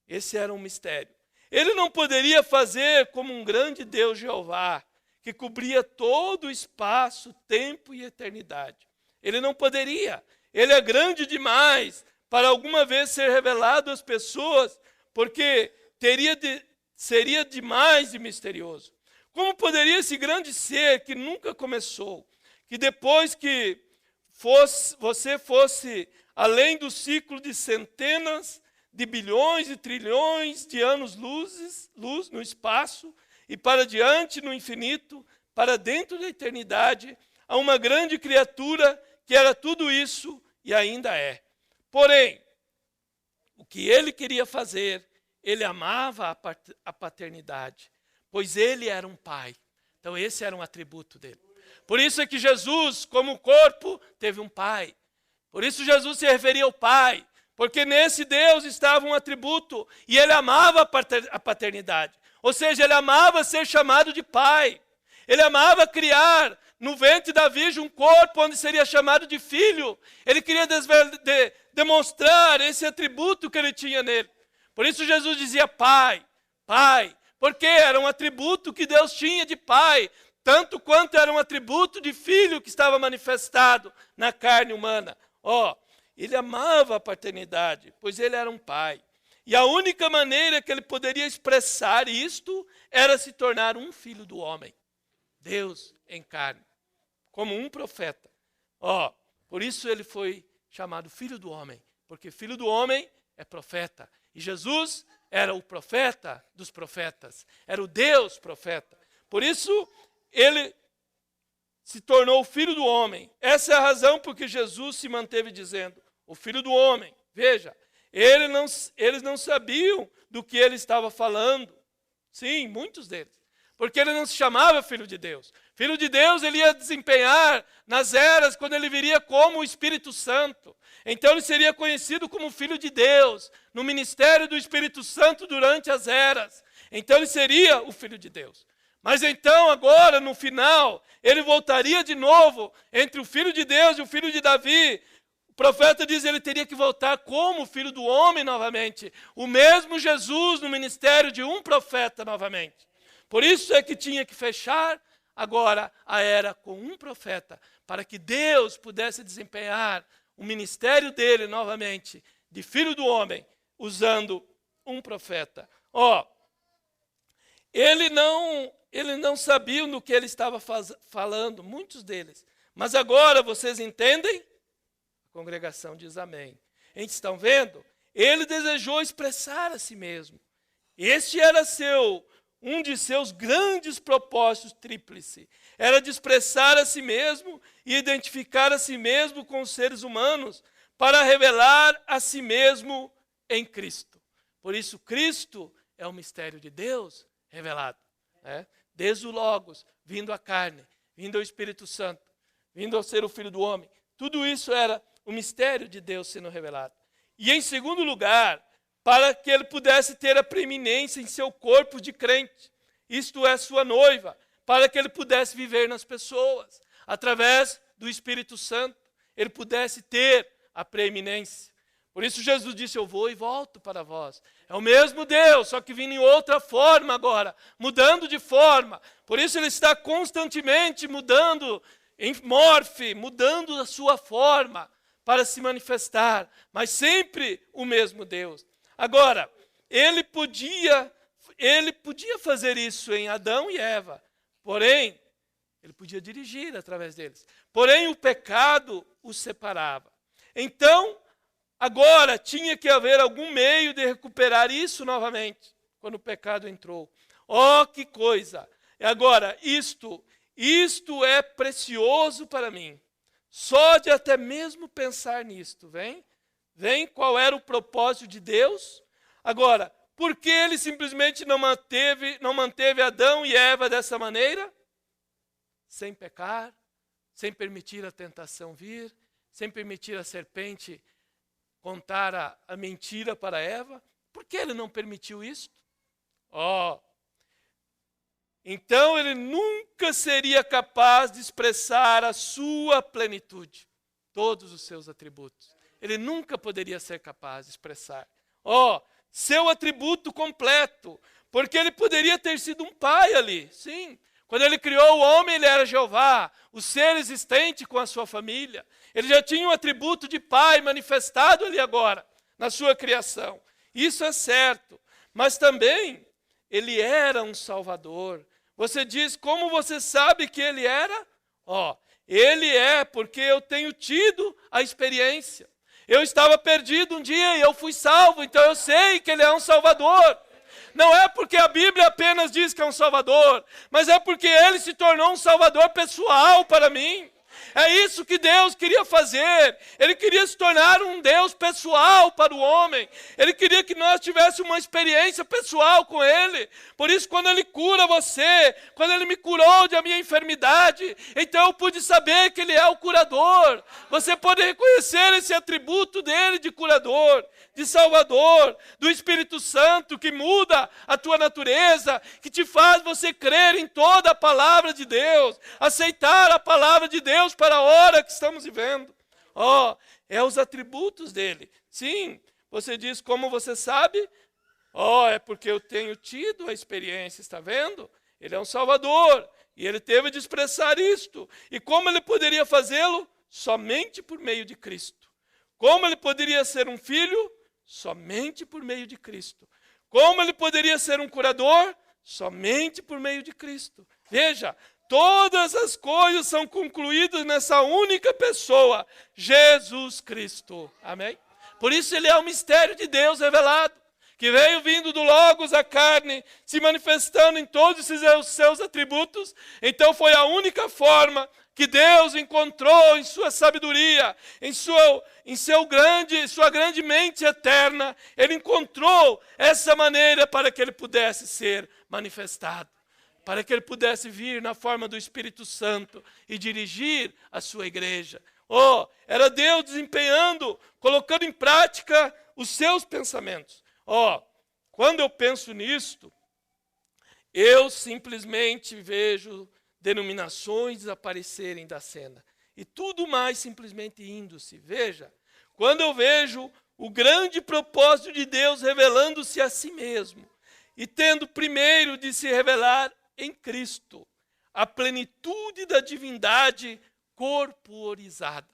Esse era um mistério. Ele não poderia fazer como um grande Deus Jeová, que cobria todo o espaço, tempo e eternidade. Ele não poderia. Ele é grande demais para alguma vez ser revelado às pessoas, porque seria demais de misterioso. Como poderia esse grande ser que nunca começou, que depois que você fosse além do ciclo de centenas de bilhões e trilhões de anos-luz no espaço, e para diante no infinito, para dentro da eternidade, a uma grande criatura que era tudo isso e ainda é. Porém, o que ele queria fazer, ele amava a paternidade, pois ele era um pai. Então esse era um atributo dele. Por isso é que Jesus, como corpo, teve um pai. Por isso Jesus se referia ao pai, Porque nesse Deus estava um atributo, e ele amava a paternidade. Ou seja, ele amava ser chamado de pai. Ele amava criar no ventre da virgem um corpo onde seria chamado de filho. Ele queria demonstrar esse atributo que ele tinha nele. Por isso Jesus dizia pai, pai. Porque era um atributo que Deus tinha de pai, tanto quanto era um atributo de filho que estava manifestado na carne humana. Ele amava a paternidade, pois ele era um pai. E a única maneira que ele poderia expressar isto era se tornar um filho do homem. Deus em carne, como um profeta. Por isso ele foi chamado filho do homem, porque filho do homem é profeta. E Jesus era o profeta dos profetas, era o Deus profeta. Por isso ele se tornou filho do homem. Essa é a razão por que Jesus se manteve dizendo, o filho do homem. Veja, eles não sabiam do que ele estava falando. Sim, muitos deles. Porque ele não se chamava filho de Deus. Filho de Deus ele ia desempenhar nas eras quando ele viria como o Espírito Santo. Então ele seria conhecido como filho de Deus, no ministério do Espírito Santo durante as eras. Então ele seria o filho de Deus. Mas então agora no final, ele voltaria de novo entre o filho de Deus e o filho de Davi. O profeta diz que ele teria que voltar como filho do homem novamente. O mesmo Jesus no ministério de um profeta novamente. Por isso é que tinha que fechar agora a era com um profeta, para que Deus pudesse desempenhar o ministério dele novamente, de filho do homem, usando um profeta. Ele não sabia do que ele estava falando, muitos deles. Mas agora vocês entendem? A congregação diz amém. Estão vendo? Ele desejou expressar a si mesmo. Este era um de seus grandes propósitos tríplice. Era de expressar a si mesmo e identificar a si mesmo com os seres humanos para revelar a si mesmo em Cristo. Por isso, Cristo é o mistério de Deus revelado. Desde o Logos, vindo à carne, vindo ao Espírito Santo, vindo ao ser o Filho do Homem. Tudo isso era o mistério de Deus sendo revelado. E em segundo lugar, para que ele pudesse ter a preeminência em seu corpo de crente, isto é, sua noiva, para que ele pudesse viver nas pessoas, através do Espírito Santo, ele pudesse ter a preeminência. Por isso Jesus disse, eu vou e volto para vós. É o mesmo Deus, só que vindo em outra forma agora, mudando de forma. Por isso ele está constantemente mudando, mudando a sua forma para se manifestar, mas sempre o mesmo Deus. Agora, ele podia fazer isso em Adão e Eva, porém, ele podia dirigir através deles. Porém, o pecado os separava. Então, agora tinha que haver algum meio de recuperar isso novamente, quando o pecado entrou. Que coisa! Agora, isto é precioso para mim. Só de até mesmo pensar nisto, vem qual era o propósito de Deus? Agora, por que ele simplesmente não manteve Adão e Eva dessa maneira? Sem pecar, sem permitir a tentação vir, sem permitir a serpente contar a mentira para Eva. Por que ele não permitiu isso? Então ele nunca seria capaz de expressar a sua plenitude, todos os seus atributos. Ele nunca poderia ser capaz de expressar. Seu atributo completo, porque ele poderia ter sido um pai ali, sim. Quando ele criou o homem, ele era Jeová, o ser existente com a sua família. Ele já tinha um atributo de pai manifestado ali agora, na sua criação. Isso é certo. Mas também, ele era um salvador. Você diz, como você sabe que ele era? Ele é porque eu tenho tido a experiência. Eu estava perdido um dia e eu fui salvo, então eu sei que ele é um salvador. Não é porque a Bíblia apenas diz que é um salvador, mas é porque ele se tornou um salvador pessoal para mim. É isso que Deus queria fazer. Ele queria se tornar um Deus pessoal para o homem. Ele queria que nós tivéssemos uma experiência pessoal com Ele. Por isso, quando Ele cura você, quando Ele me curou de a minha enfermidade, então eu pude saber que Ele é o curador. Você pode reconhecer esse atributo dele de curador, de Salvador, do Espírito Santo, que muda a tua natureza, que te faz você crer em toda a palavra de Deus, aceitar a palavra de Deus para a hora que estamos vivendo. É os atributos dele. Sim, você diz, como você sabe? É porque eu tenho tido a experiência, está vendo? Ele é um Salvador, e ele teve de expressar isto. E como ele poderia fazê-lo? Somente por meio de Cristo. Como ele poderia ser um filho? Somente por meio de Cristo. Como ele poderia ser um curador? Somente por meio de Cristo. Veja, todas as coisas são concluídas nessa única pessoa, Jesus Cristo. Amém? Por isso ele é o mistério de Deus revelado, que veio vindo do Logos à carne, se manifestando em todos os seus atributos. Então foi a única forma que Deus encontrou em sua sabedoria, em sua grande mente eterna. Ele encontrou essa maneira para que ele pudesse ser manifestado, para que ele pudesse vir na forma do Espírito Santo e dirigir a sua igreja. Era Deus desempenhando, colocando em prática os seus pensamentos. Quando eu penso nisto, eu simplesmente vejo denominações desaparecerem da cena. E tudo mais simplesmente indo-se. Veja, quando eu vejo o grande propósito de Deus revelando-se a si mesmo, e tendo primeiro de se revelar em Cristo, a plenitude da divindade corporizada.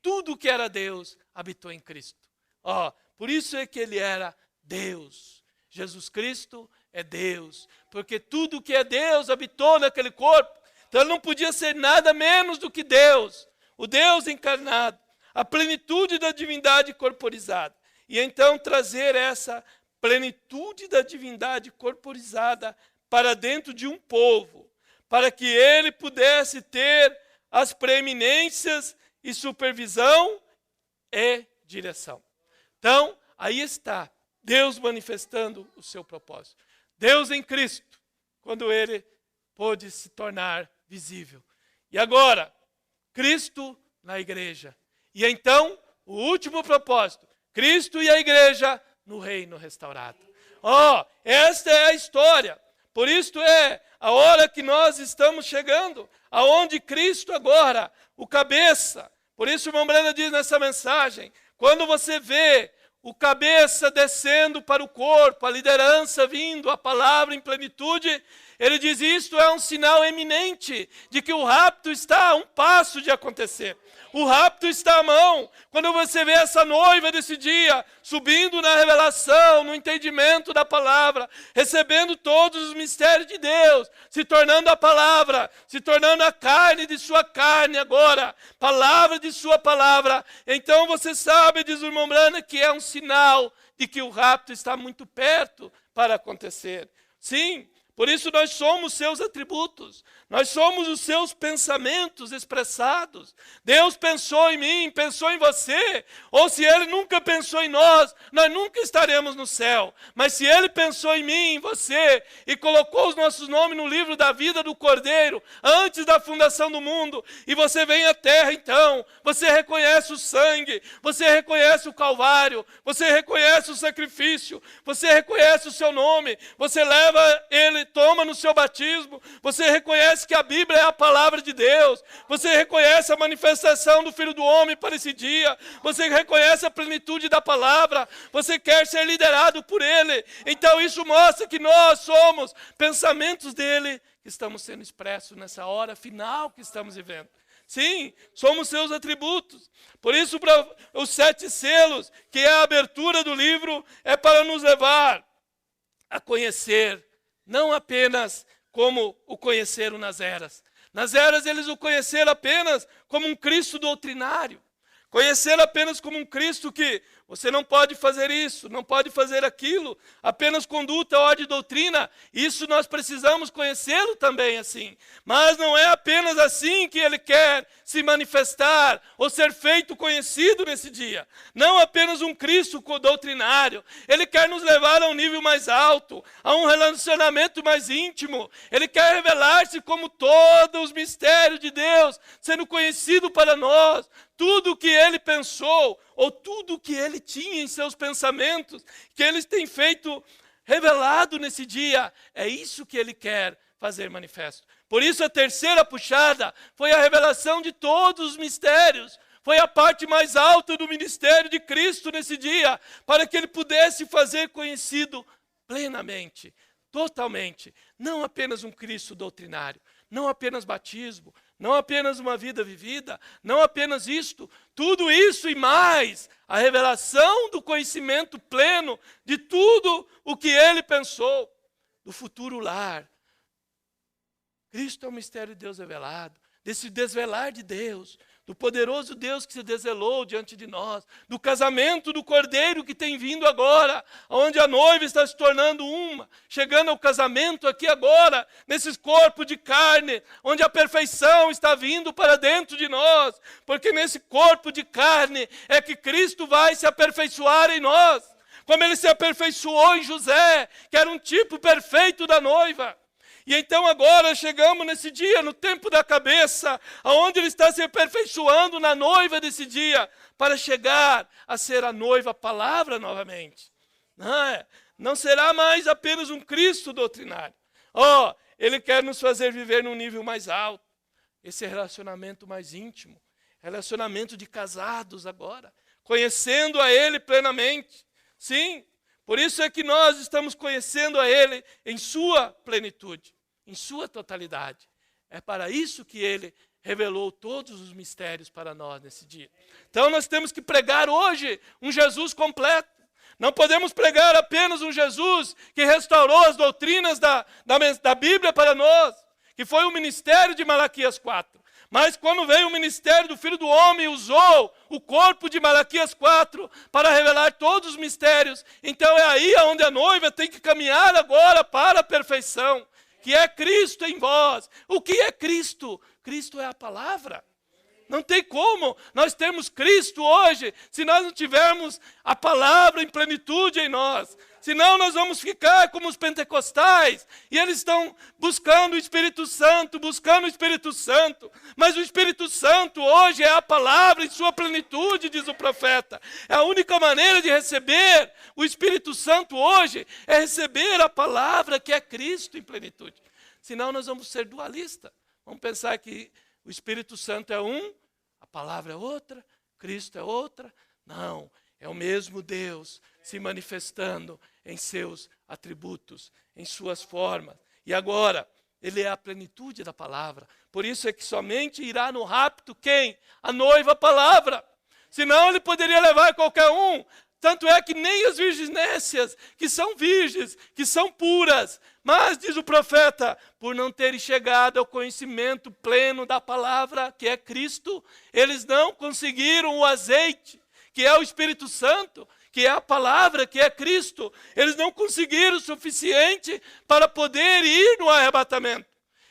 Tudo que era Deus habitou em Cristo. Por isso é que ele era Deus. Jesus Cristo é Deus, porque tudo que é Deus habitou naquele corpo. Então ele não podia ser nada menos do que Deus, o Deus encarnado, a plenitude da divindade corporizada. E então trazer essa plenitude da divindade corporizada para dentro de um povo, para que ele pudesse ter as preeminências e supervisão e direção. Então, aí está Deus manifestando o seu propósito. Deus em Cristo, quando ele pôde se tornar visível. E agora, Cristo na igreja. E então, o último propósito, Cristo e a igreja no reino restaurado. Esta é a história. Por isso é a hora que nós estamos chegando, aonde Cristo agora, o cabeça. Por isso o irmão Breno diz nessa mensagem, quando você vê o cabeça descendo para o corpo, a liderança vindo, a palavra em plenitude, ele diz, isto é um sinal eminente de que o rapto está a um passo de acontecer. O rapto está à mão. Quando você vê essa noiva desse dia, subindo na revelação, no entendimento da palavra, recebendo todos os mistérios de Deus, se tornando a palavra, se tornando a carne de sua carne agora, palavra de sua palavra. Então você sabe, diz o irmão Brana, que é um sinal de que o rapto está muito perto para acontecer. Sim, por isso nós somos seus atributos, nós somos os seus pensamentos expressados. Deus pensou em mim, pensou em você, ou se ele nunca pensou em nós nunca estaremos no céu. Mas se ele pensou em mim, em você, e colocou os nossos nomes no livro da vida do Cordeiro, antes da fundação do mundo, e você vem à terra então, você reconhece o sangue, você reconhece o Calvário, você reconhece o sacrifício, você reconhece o seu nome, você leva ele, toma no seu batismo, você reconhece que a Bíblia é a palavra de Deus, você reconhece a manifestação do Filho do Homem para esse dia, você reconhece a plenitude da palavra, você quer ser liderado por Ele. Então isso mostra que nós somos pensamentos dEle que estamos sendo expressos nessa hora final que estamos vivendo. Sim, somos seus atributos. Por isso, os 7 selos, que é a abertura do livro, é para nos levar a conhecer, não apenas como o conheceram nas eras. Nas eras eles o conheceram apenas como um Cristo doutrinário. Conheceram apenas como um Cristo que você não pode fazer isso, não pode fazer aquilo, apenas conduta, ordem e doutrina. Isso nós precisamos conhecê-lo também assim. Mas não é apenas assim que ele quer se manifestar ou ser feito conhecido nesse dia. Não apenas um Cristo doutrinário. Ele quer nos levar a um nível mais alto, a um relacionamento mais íntimo. Ele quer revelar-se como todos os mistérios de Deus, sendo conhecido para nós. Tudo o que ele pensou, ou tudo o que ele tinha em seus pensamentos, que ele tem feito revelado nesse dia, é isso que ele quer fazer manifesto. Por isso a terceira puxada foi a revelação de todos os mistérios. Foi a parte mais alta do ministério de Cristo nesse dia, para que ele pudesse fazer conhecido plenamente, totalmente, não apenas um Cristo doutrinário, não apenas batismo, não apenas uma vida vivida, não apenas isto, tudo isso e mais, a revelação do conhecimento pleno de tudo o que ele pensou, do futuro lar. Cristo é o mistério de Deus revelado, desse desvelar de Deus, do poderoso Deus que se desvelou diante de nós, do casamento do Cordeiro que tem vindo agora, onde a noiva está se tornando uma, chegando ao casamento aqui agora, nesses corpos de carne, onde a perfeição está vindo para dentro de nós, porque nesse corpo de carne é que Cristo vai se aperfeiçoar em nós, como ele se aperfeiçoou em José, que era um tipo perfeito da noiva. E então agora chegamos nesse dia, no tempo da cabeça, aonde ele está se aperfeiçoando na noiva desse dia, para chegar a ser a noiva palavra novamente. Não será mais apenas um Cristo doutrinário. Ele quer nos fazer viver num nível mais alto. Esse relacionamento mais íntimo, relacionamento de casados agora, conhecendo a ele plenamente. Sim, por isso é que nós estamos conhecendo a ele em sua plenitude, em sua totalidade. É para isso que ele revelou todos os mistérios para nós nesse dia. Então nós temos que pregar hoje um Jesus completo. Não podemos pregar apenas um Jesus que restaurou as doutrinas da Bíblia para nós, que foi o ministério de Malaquias 4. Mas quando veio o ministério do Filho do Homem, usou o corpo de Malaquias 4 para revelar todos os mistérios. Então é aí onde a noiva tem que caminhar agora para a perfeição, que é Cristo em vós. O que é Cristo? Cristo é a palavra. Não tem como nós termos Cristo hoje se nós não tivermos a palavra em plenitude em nós. Senão nós vamos ficar como os pentecostais, e eles estão buscando o Espírito Santo, mas o Espírito Santo hoje é a palavra em sua plenitude, diz o profeta. É a única maneira de receber o Espírito Santo hoje, é receber a palavra que é Cristo em plenitude. Senão nós vamos ser dualistas, vamos pensar que o Espírito Santo é um, a palavra é outra, Cristo é outra. Não, é o mesmo Deus se manifestando em seus atributos, em suas formas. E agora, ele é a plenitude da palavra. Por isso é que somente irá no rapto quem? A noiva, a palavra. Senão ele poderia levar qualquer um. Tanto é que nem as virgens nécias, que são virgens, que são puras, mas, diz o profeta, por não terem chegado ao conhecimento pleno da palavra, que é Cristo, eles não conseguiram o azeite, que é o Espírito Santo, que é a palavra, que é Cristo. Eles não conseguiram o suficiente para poder ir no arrebatamento.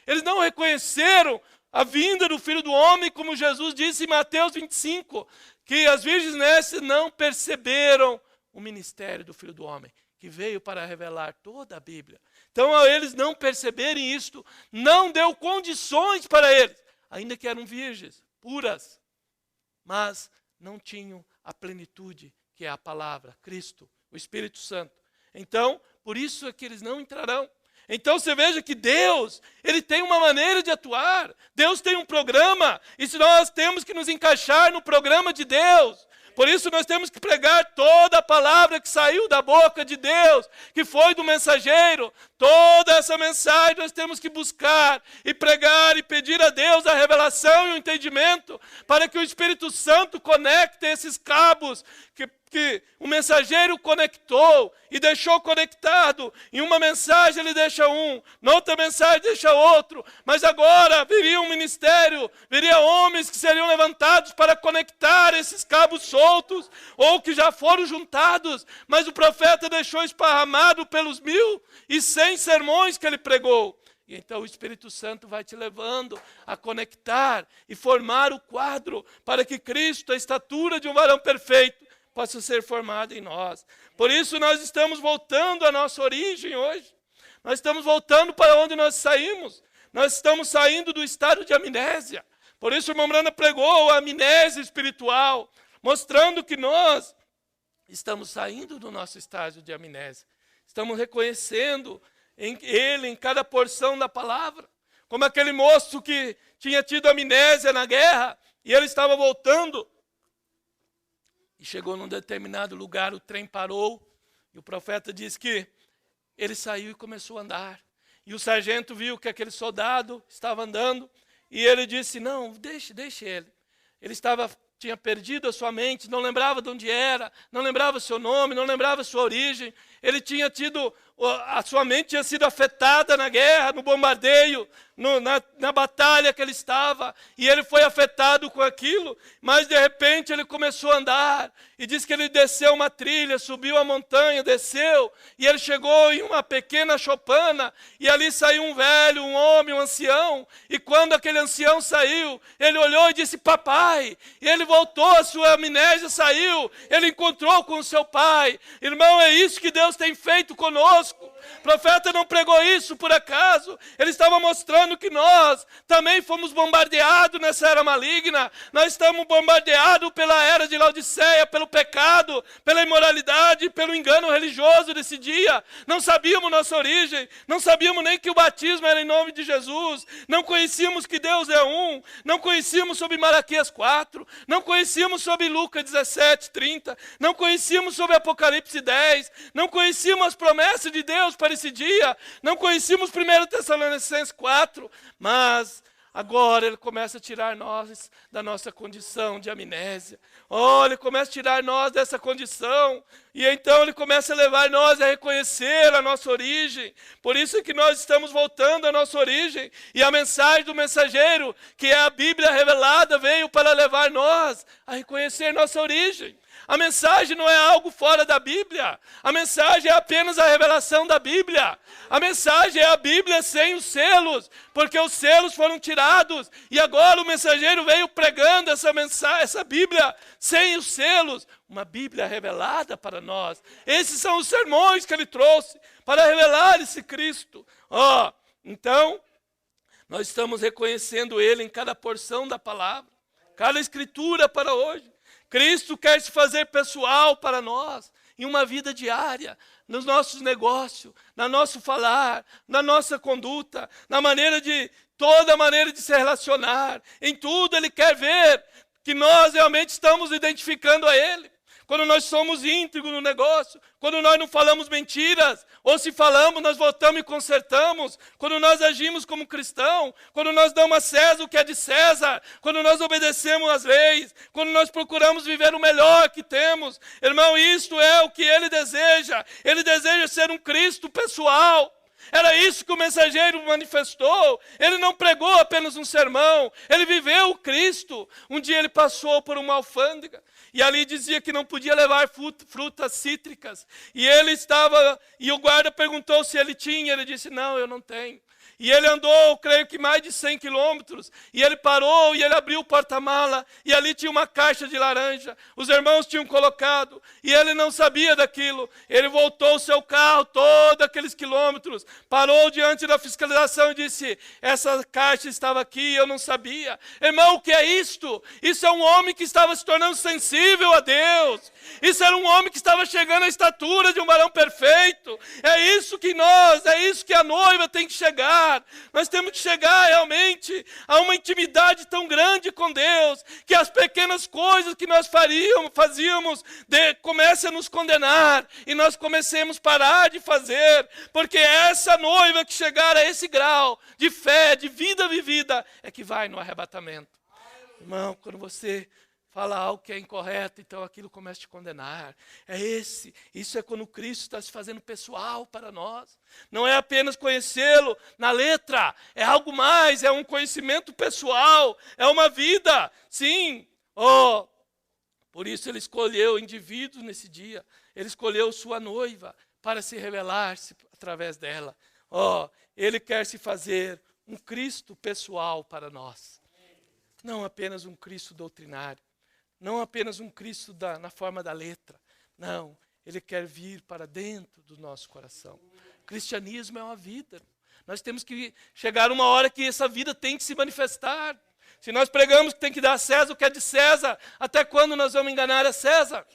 Eles não reconheceram a vinda do Filho do Homem, como Jesus disse em Mateus 25, que as virgens nécias não perceberam o ministério do Filho do Homem, que veio para revelar toda a Bíblia. Então, ao eles não perceberem isto, não deu condições para eles, ainda que eram virgens, puras, mas não tinham a plenitude, que é a palavra, Cristo, o Espírito Santo. Então, por isso é que eles não entrarão. Então você veja que Deus, ele tem uma maneira de atuar. Deus tem um programa, e se nós temos que nos encaixar no programa de Deus. Por isso nós temos que pregar toda a palavra que saiu da boca de Deus, que foi do mensageiro. Toda essa mensagem nós temos que buscar e pregar e pedir a Deus a revelação e o entendimento, para que o Espírito Santo conecte esses cabos que o mensageiro conectou e deixou conectado. Em uma mensagem ele deixa um, na outra mensagem deixa outro. Mas agora viria um ministério, viria homens que seriam levantados para conectar esses cabos soltos, ou que já foram juntados, mas o profeta deixou esparramado pelos 1.100 sermões que ele pregou. E então o Espírito Santo vai te levando a conectar e formar o quadro para que Cristo, a estatura de um varão perfeito, possa ser formado em nós. Por isso nós estamos voltando à nossa origem hoje. Nós estamos voltando para onde nós saímos. Nós estamos saindo do estado de amnésia. Por isso o irmão Brana pregou a amnésia espiritual, mostrando que nós estamos saindo do nosso estágio de amnésia. Estamos reconhecendo Ele em cada porção da palavra. Como aquele moço que tinha tido amnésia na guerra e ele estava voltando. E chegou num determinado lugar, o trem parou, e o profeta diz que ele saiu e começou a andar. E o sargento viu que aquele soldado estava andando, e ele disse, não, deixe ele. Ele tinha perdido a sua mente, não lembrava de onde era, não lembrava seu nome, não lembrava sua origem. Ele tinha tido, a sua mente tinha sido afetada na guerra, no bombardeio, na batalha que ele estava, e ele foi afetado com aquilo, mas de repente ele começou a andar, e diz que ele desceu uma trilha, subiu a montanha, desceu, e ele chegou em uma pequena choupana, e ali saiu um velho, um homem, um ancião, e quando aquele ancião saiu, ele olhou e disse, papai, e ele voltou, a sua amnésia saiu, ele encontrou com o seu pai. Irmão, é isso que Deus tem feito conosco. O profeta não pregou isso por acaso. Ele estava mostrando que nós também fomos bombardeados nessa era maligna. Nós estamos bombardeados pela era de Laodiceia, pelo pecado, pela imoralidade, pelo engano religioso desse dia. Não sabíamos nossa origem, não sabíamos nem que o batismo era em nome de Jesus, não conhecíamos que Deus é um, não conhecíamos sobre Malaquias 4, não conhecíamos sobre Lucas 17:30, não conhecíamos sobre Apocalipse 10, não conhecíamos as promessas de Deus para esse dia, não conhecíamos 1 Tessalonicenses 4, mas agora Ele começa a tirar nós da nossa condição de amnésia. Ele começa a tirar nós dessa condição, e então Ele começa a levar nós a reconhecer a nossa origem. Por isso é que nós estamos voltando à nossa origem, e a mensagem do mensageiro, que é a Bíblia revelada, veio para levar nós a reconhecer nossa origem. A mensagem não é algo fora da Bíblia. A mensagem é apenas a revelação da Bíblia. A mensagem é a Bíblia sem os selos, porque os selos foram tirados. E agora o mensageiro veio pregando essa mensagem, essa Bíblia sem os selos. Uma Bíblia revelada para nós. Esses são os sermões que ele trouxe para revelar esse Cristo. Então, nós estamos reconhecendo Ele em cada porção da palavra, cada escritura para hoje. Cristo quer se fazer pessoal para nós, em uma vida diária, nos nossos negócios, no nosso falar, na nossa conduta, toda maneira de se relacionar. Em tudo Ele quer ver que nós realmente estamos identificando a Ele. Quando nós somos íntegros no negócio, quando nós não falamos mentiras, ou se falamos, nós voltamos e consertamos, quando nós agimos como cristão, quando nós damos a César o que é de César, quando nós obedecemos às leis, quando nós procuramos viver o melhor que temos. Irmão, isto é o que Ele deseja ser um Cristo pessoal. Era isso que o mensageiro manifestou. Ele não pregou apenas um sermão, ele viveu o Cristo. Um dia ele passou por uma alfândega, e ali dizia que não podia levar frutas cítricas. E o guarda perguntou se ele tinha, ele disse, não, eu não tenho. E ele andou, creio que mais de 100 quilômetros, e ele parou, e ele abriu o porta-mala, e ali tinha uma caixa de laranja, os irmãos tinham colocado, e ele não sabia daquilo. Ele voltou o seu carro, todos aqueles quilômetros, parou diante da fiscalização e disse, essa caixa estava aqui, eu não sabia. Irmão, o que é isto? Isso é um homem que estava se tornando sensível a Deus. Isso era um homem que estava chegando à estatura de um varão perfeito. É isso que a noiva tem que chegar. Nós temos que chegar realmente a uma intimidade tão grande com Deus, que as pequenas coisas que nós fazíamos comecem a nos condenar, e nós comecemos a parar de fazer, porque essa noiva que chegar a esse grau de fé, de vida vivida, é que vai no arrebatamento. Irmão, quando você fala algo que é incorreto, então aquilo começa a te condenar. Isso é quando Cristo está se fazendo pessoal para nós. Não é apenas conhecê-lo na letra, é algo mais, é um conhecimento pessoal, é uma vida, sim. Por isso ele escolheu indivíduos nesse dia, ele escolheu sua noiva para se revelar-se através dela. Ele quer se fazer um Cristo pessoal para nós. Não apenas um Cristo doutrinário, não apenas um Cristo na forma da letra. Não, ele quer vir para dentro do nosso coração. O cristianismo é uma vida. Nós temos que chegar uma hora que essa vida tem que se manifestar. Se nós pregamos que tem que dar a César o que é de César, até quando nós vamos enganar a César?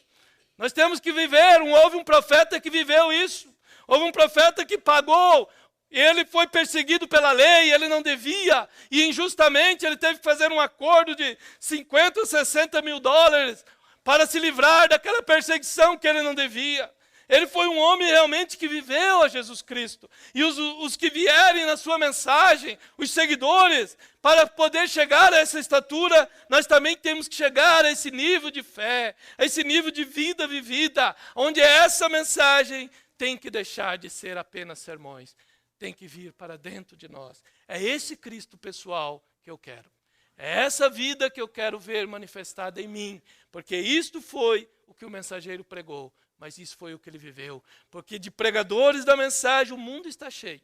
Nós temos que viver. Houve um profeta que viveu isso. Houve um profeta que pagou. Ele foi perseguido pela lei, ele não devia, e injustamente ele teve que fazer um acordo de 50 ou 60 mil dólares para se livrar daquela perseguição que ele não devia. Ele foi um homem realmente que viveu a Jesus Cristo. E os que vierem na sua mensagem, os seguidores, para poder chegar a essa estatura, nós também temos que chegar a esse nível de fé, a esse nível de vida vivida, onde essa mensagem tem que deixar de ser apenas sermões. Tem que vir para dentro de nós. É esse Cristo pessoal que eu quero. É essa vida que eu quero ver manifestada em mim. Porque isto foi o que o mensageiro pregou. Mas isso foi o que ele viveu. Porque de pregadores da mensagem o mundo está cheio.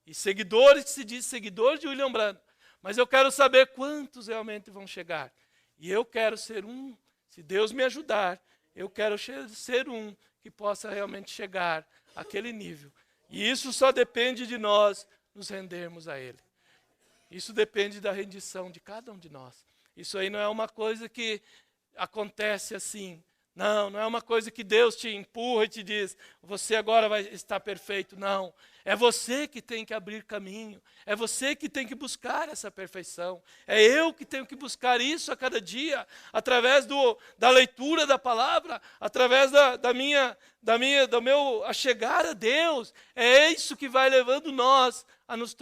E seguidores que se diz seguidores de William Branham. Mas eu quero saber quantos realmente vão chegar. E eu quero ser um, se Deus me ajudar, eu quero ser um que possa realmente chegar àquele nível. E isso só depende de nós nos rendermos a Ele. Isso depende da rendição de cada um de nós. Isso aí não é uma coisa que acontece assim. Não é uma coisa que Deus te empurra e te diz, você agora vai estar perfeito. Não, é você que tem que abrir caminho. É você que tem que buscar essa perfeição. É eu que tenho que buscar isso a cada dia, através da leitura da palavra, através do meu a chegar a Deus. É isso que vai levando nós a nos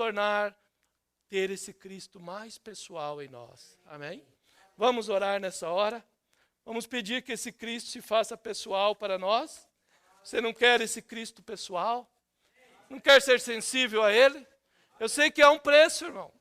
ter esse Cristo mais pessoal em nós. Amém? Vamos orar nessa hora. Vamos pedir que esse Cristo se faça pessoal para nós. Você não quer esse Cristo pessoal? Não quer ser sensível a Ele? Eu sei que há um preço, irmão.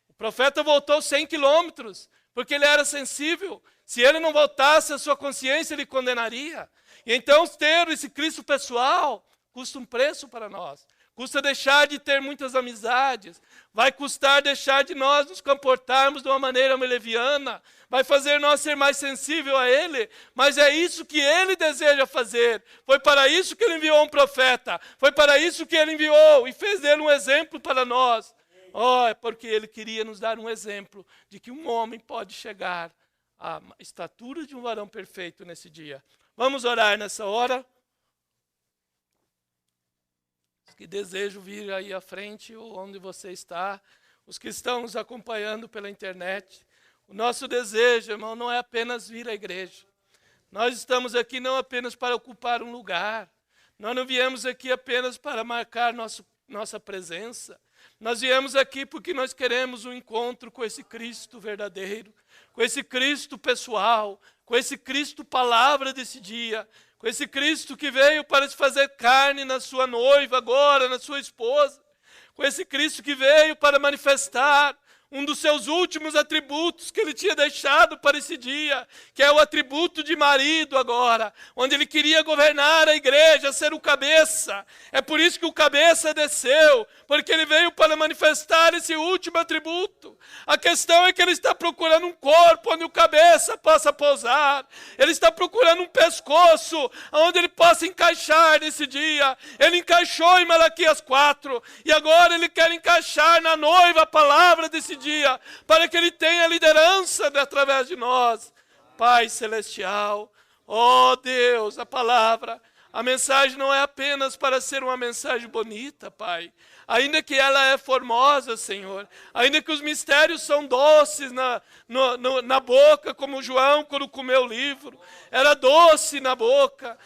O profeta voltou 100 quilômetros, porque ele era sensível. Se ele não voltasse, a sua consciência lhe condenaria. E então ter esse Cristo pessoal custa um preço para nós. Custa deixar de ter muitas amizades. Vai custar deixar de nós nos comportarmos de uma maneira leviana. Vai fazer nós ser mais sensível a Ele. Mas é isso que Ele deseja fazer. Foi para isso que Ele enviou um profeta. Foi para isso que Ele enviou e fez dele um exemplo para nós. É porque Ele queria nos dar um exemplo de que um homem pode chegar à estatura de um varão perfeito nesse dia. Vamos orar nessa hora. Os que desejam vir aí à frente, ou onde você está, os que estão nos acompanhando pela internet. O nosso desejo, irmão, não é apenas vir à igreja. Nós estamos aqui não apenas para ocupar um lugar. Nós não viemos aqui apenas para marcar nossa presença. Nós viemos aqui porque nós queremos um encontro com esse Cristo verdadeiro, com esse Cristo pessoal, com esse Cristo palavra desse dia, com esse Cristo que veio para se fazer carne na sua noiva agora, na sua esposa, com esse Cristo que veio para manifestar um dos seus últimos atributos que ele tinha deixado para esse dia, que é o atributo de marido agora, onde ele queria governar a igreja, ser o cabeça. É por isso que o cabeça desceu, porque ele veio para manifestar esse último atributo. A questão é que ele está procurando um corpo onde o cabeça possa pousar. Ele está procurando um pescoço onde ele possa encaixar nesse dia. Ele encaixou em Malaquias 4 e agora ele quer encaixar na noiva a palavra desse dia, para que ele tenha liderança através de nós. Pai celestial, ó Deus, a palavra, a mensagem não é apenas para ser uma mensagem bonita, Pai. Ainda que ela é formosa, Senhor, ainda que os mistérios são doces na boca, como João quando comeu o livro, era doce na boca,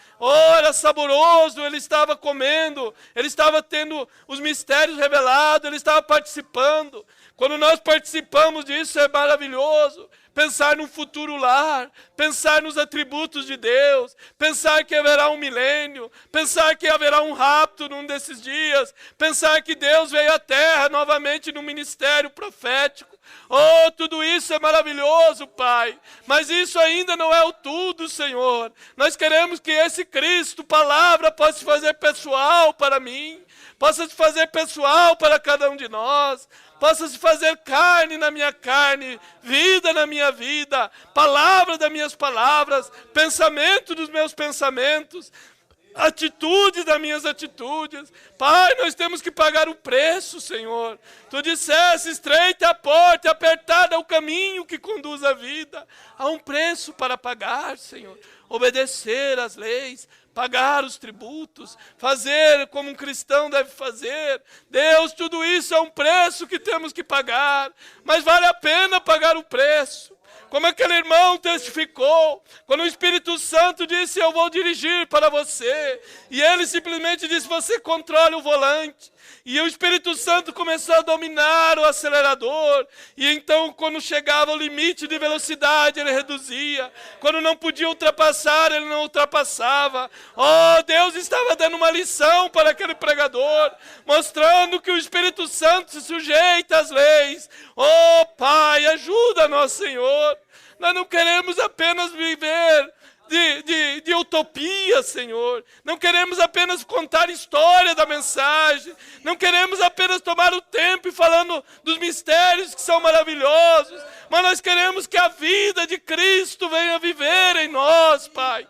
era saboroso, ele estava comendo, ele estava tendo os mistérios revelados, ele estava participando. Quando nós participamos disso é maravilhoso, pensar num futuro lar, pensar nos atributos de Deus, pensar que haverá um milênio, pensar que haverá um rapto num desses dias, pensar que Deus veio à terra novamente no ministério profético. Oh, tudo isso é maravilhoso, Pai, mas isso ainda não é o tudo, Senhor. Nós queremos que esse Cristo, palavra, possa se fazer pessoal para mim, possa se fazer pessoal para cada um de nós, possa se fazer carne na minha carne, vida na minha vida, palavra das minhas palavras, pensamento dos meus pensamentos, atitude das minhas atitudes. Pai, nós temos que pagar o preço, Senhor. Tu disseste, estreita é a porta, apertada é o caminho que conduz à vida. Há um preço para pagar, Senhor. Obedecer às leis, pagar os tributos, fazer como um cristão deve fazer. Deus, tudo isso é um preço que temos que pagar, mas vale a pena pagar o preço. Como aquele irmão testificou, quando o Espírito Santo disse, eu vou dirigir para você, e ele simplesmente disse, você controle o volante. E o Espírito Santo começou a dominar o acelerador. E então, quando chegava o limite de velocidade, ele reduzia. Quando não podia ultrapassar, ele não ultrapassava. Oh, Deus estava dando uma lição para aquele pregador, mostrando que o Espírito Santo se sujeita às leis. Oh, Pai, ajuda-nos, Senhor. Nós não queremos apenas viver de utopia, Senhor. Não queremos apenas contar história da mensagem. Não queremos apenas tomar o tempo e falando dos mistérios que são maravilhosos. Mas nós queremos que a vida de Cristo venha viver em nós, Pai.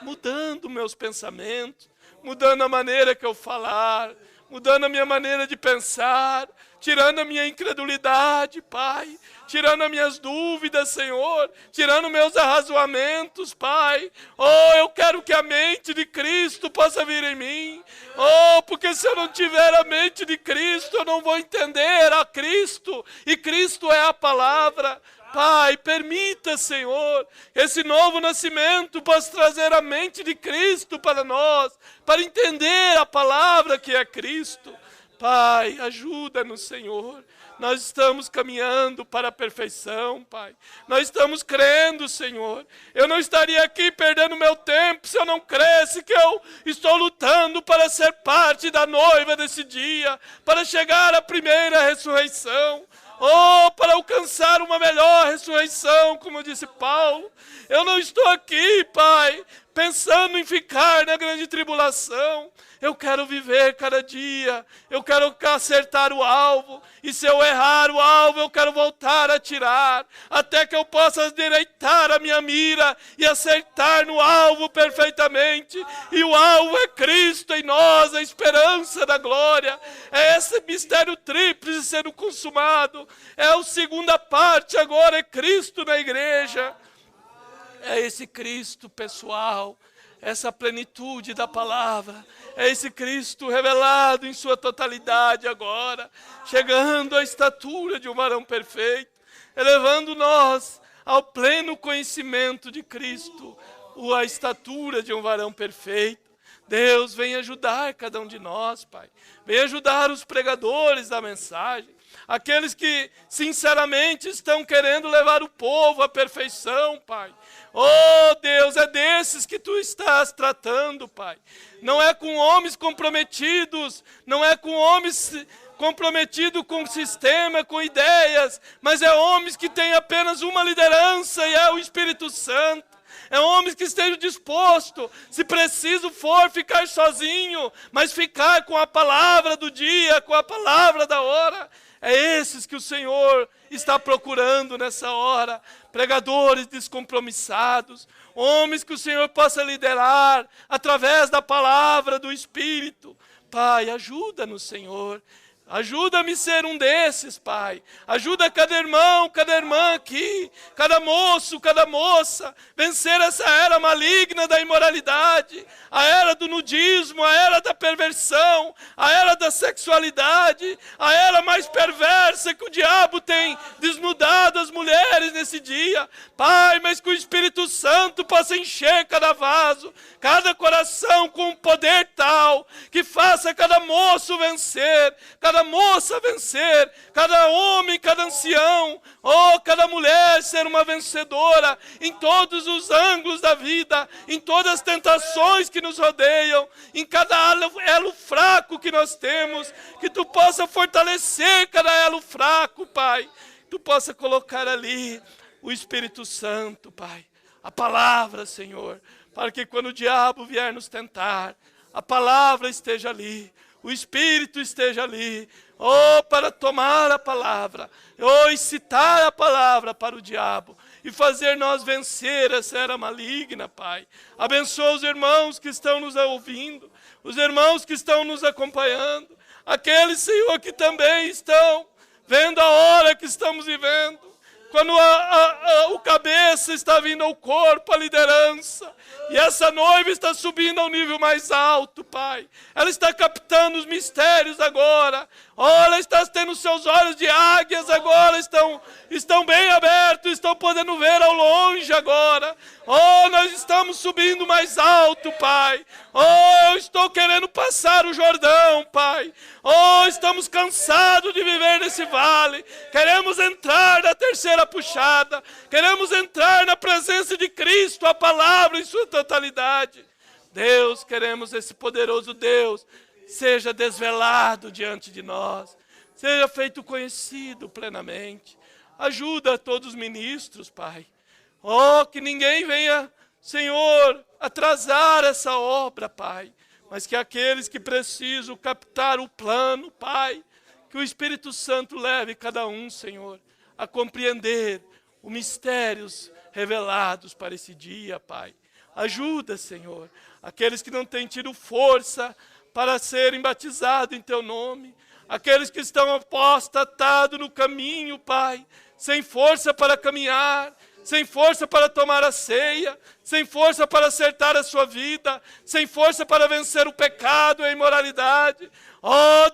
Mudando meus pensamentos, mudando a maneira que eu falar, mudando a minha maneira de pensar, tirando a minha incredulidade, Pai. Tirando as minhas dúvidas, Senhor, tirando meus arrazoamentos, Pai. Oh, eu quero que a mente de Cristo possa vir em mim. Oh, porque se eu não tiver a mente de Cristo, eu não vou entender a Cristo. E Cristo é a palavra. Pai, permita, Senhor, esse novo nascimento possa trazer a mente de Cristo para nós, para entender a palavra que é Cristo. Pai, ajuda-nos, Senhor. Nós estamos caminhando para a perfeição, Pai. Nós estamos crendo, Senhor. Eu não estaria aqui perdendo meu tempo se eu não cresce que eu estou lutando para ser parte da noiva desse dia, para chegar à primeira ressurreição. Oh, para alcançar uma melhor ressurreição, como disse Paulo. Eu não estou aqui, Pai, pensando em ficar na grande tribulação. Eu quero viver cada dia, eu quero acertar o alvo, e se eu errar o alvo, eu quero voltar a atirar, até que eu possa endireitar a minha mira e acertar no alvo perfeitamente. E o alvo é Cristo em nós, a esperança da glória. É esse mistério tríplice sendo consumado. É a segunda parte agora, é Cristo na igreja. É esse Cristo pessoal, essa plenitude da palavra, é esse Cristo revelado em sua totalidade agora, chegando à estatura de um varão perfeito, elevando nós ao pleno conhecimento de Cristo, a estatura de um varão perfeito. Deus, vem ajudar cada um de nós, Pai. Vem ajudar os pregadores da mensagem, aqueles que sinceramente estão querendo levar o povo à perfeição, Pai. Oh, Deus, é desses que Tu estás tratando, Pai. Não é com homens comprometidos, não é com homens comprometidos com o sistema, com ideias, mas é homens que têm apenas uma liderança e é o Espírito Santo. É homens que estejam dispostos, se preciso for, ficar sozinho, mas ficar com a palavra do dia, com a palavra da hora. É esses que o Senhor está procurando nessa hora. Pregadores descompromissados, homens que o Senhor possa liderar através da palavra do Espírito. Pai, ajuda-nos, Senhor. Ajuda-me a ser um desses, Pai. Ajuda cada irmão, cada irmã aqui, cada moço, cada moça, vencer essa era maligna da imoralidade, a era do nudismo, a era da perversão, a era da sexualidade, a era mais perversa que o diabo tem desnudado as mulheres nesse dia. Pai, mas que o Espírito Santo possa encher cada vaso, cada coração com um poder tal, que faça cada moço vencer, cada cada moça vencer, cada homem, cada ancião, cada mulher ser uma vencedora em todos os ângulos da vida, em todas as tentações que nos rodeiam, em cada elo fraco que nós temos, que tu possa fortalecer cada elo fraco, Pai. Tu possa colocar ali o Espírito Santo, Pai, a palavra, Senhor, para que quando o diabo vier nos tentar, a palavra esteja ali, o Espírito esteja ali, para tomar a palavra, incitar a palavra para o diabo e fazer nós vencer essa era maligna, Pai. Abençoa os irmãos que estão nos ouvindo, os irmãos que estão nos acompanhando, aqueles, Senhor, que também estão vendo a hora que estamos vivendo, quando o cabeça está vindo ao corpo, a liderança, e essa noiva está subindo ao nível mais alto, Pai. Ela está captando os mistérios agora. Ela está tendo seus olhos de águias agora, estão bem abertos, estão podendo ver ao longe agora. Nós estamos subindo mais alto, Pai. Eu estou querendo passar o Jordão, Pai. Estamos cansados de viver nesse vale. Queremos entrar na terceira puxada. Queremos entrar na presença de Cristo, a palavra em sua totalidade. Deus, queremos esse poderoso Deus seja desvelado diante de nós, seja feito conhecido plenamente. Ajuda a todos os ministros, Pai. Que ninguém venha, Senhor, atrasar essa obra, Pai, mas que aqueles que precisam captar o plano, Pai, que o Espírito Santo leve cada um, Senhor, a compreender os mistérios revelados para esse dia, Pai. Ajuda, Senhor, aqueles que não têm tido força para serem batizados em Teu nome, aqueles que estão apostatados no caminho, Pai, sem força para caminhar, sem força para tomar a ceia, sem força para acertar a sua vida, sem força para vencer o pecado e a imoralidade.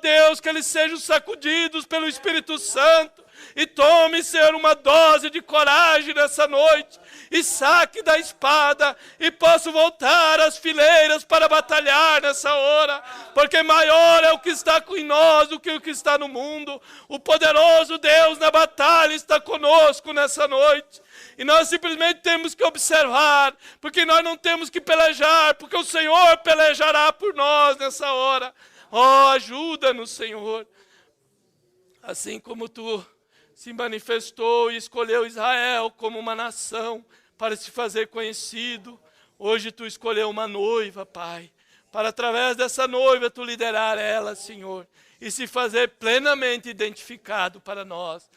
Deus, que eles sejam sacudidos pelo Espírito Santo e tome, Senhor, uma dose de coragem nessa noite e saque da espada e possa voltar às fileiras para batalhar nessa hora, porque maior é o que está em nós do que o que está no mundo. O poderoso Deus na batalha está conosco nessa noite. E nós simplesmente temos que observar, porque nós não temos que pelejar, porque o Senhor pelejará por nós nessa hora. Ajuda-nos, Senhor. Assim como Tu se manifestou e escolheu Israel como uma nação para se fazer conhecido, hoje Tu escolheu uma noiva, Pai, para através dessa noiva Tu liderar ela, Senhor, e se fazer plenamente identificado para nós.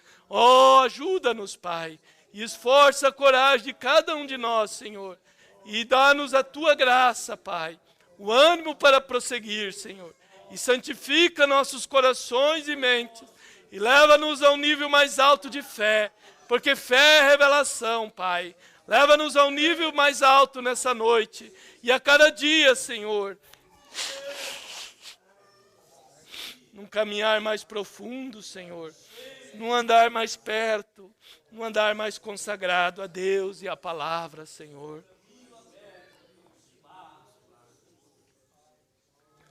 Ajuda-nos, Pai. E esforça a coragem de cada um de nós, Senhor. E dá-nos a Tua graça, Pai. O ânimo para prosseguir, Senhor. E santifica nossos corações e mentes. E leva-nos a um nível mais alto de fé. Porque fé é revelação, Pai. Leva-nos a um nível mais alto nessa noite. E a cada dia, Senhor, num caminhar mais profundo, Senhor. Num andar mais perto, num andar mais consagrado a Deus e a palavra, Senhor.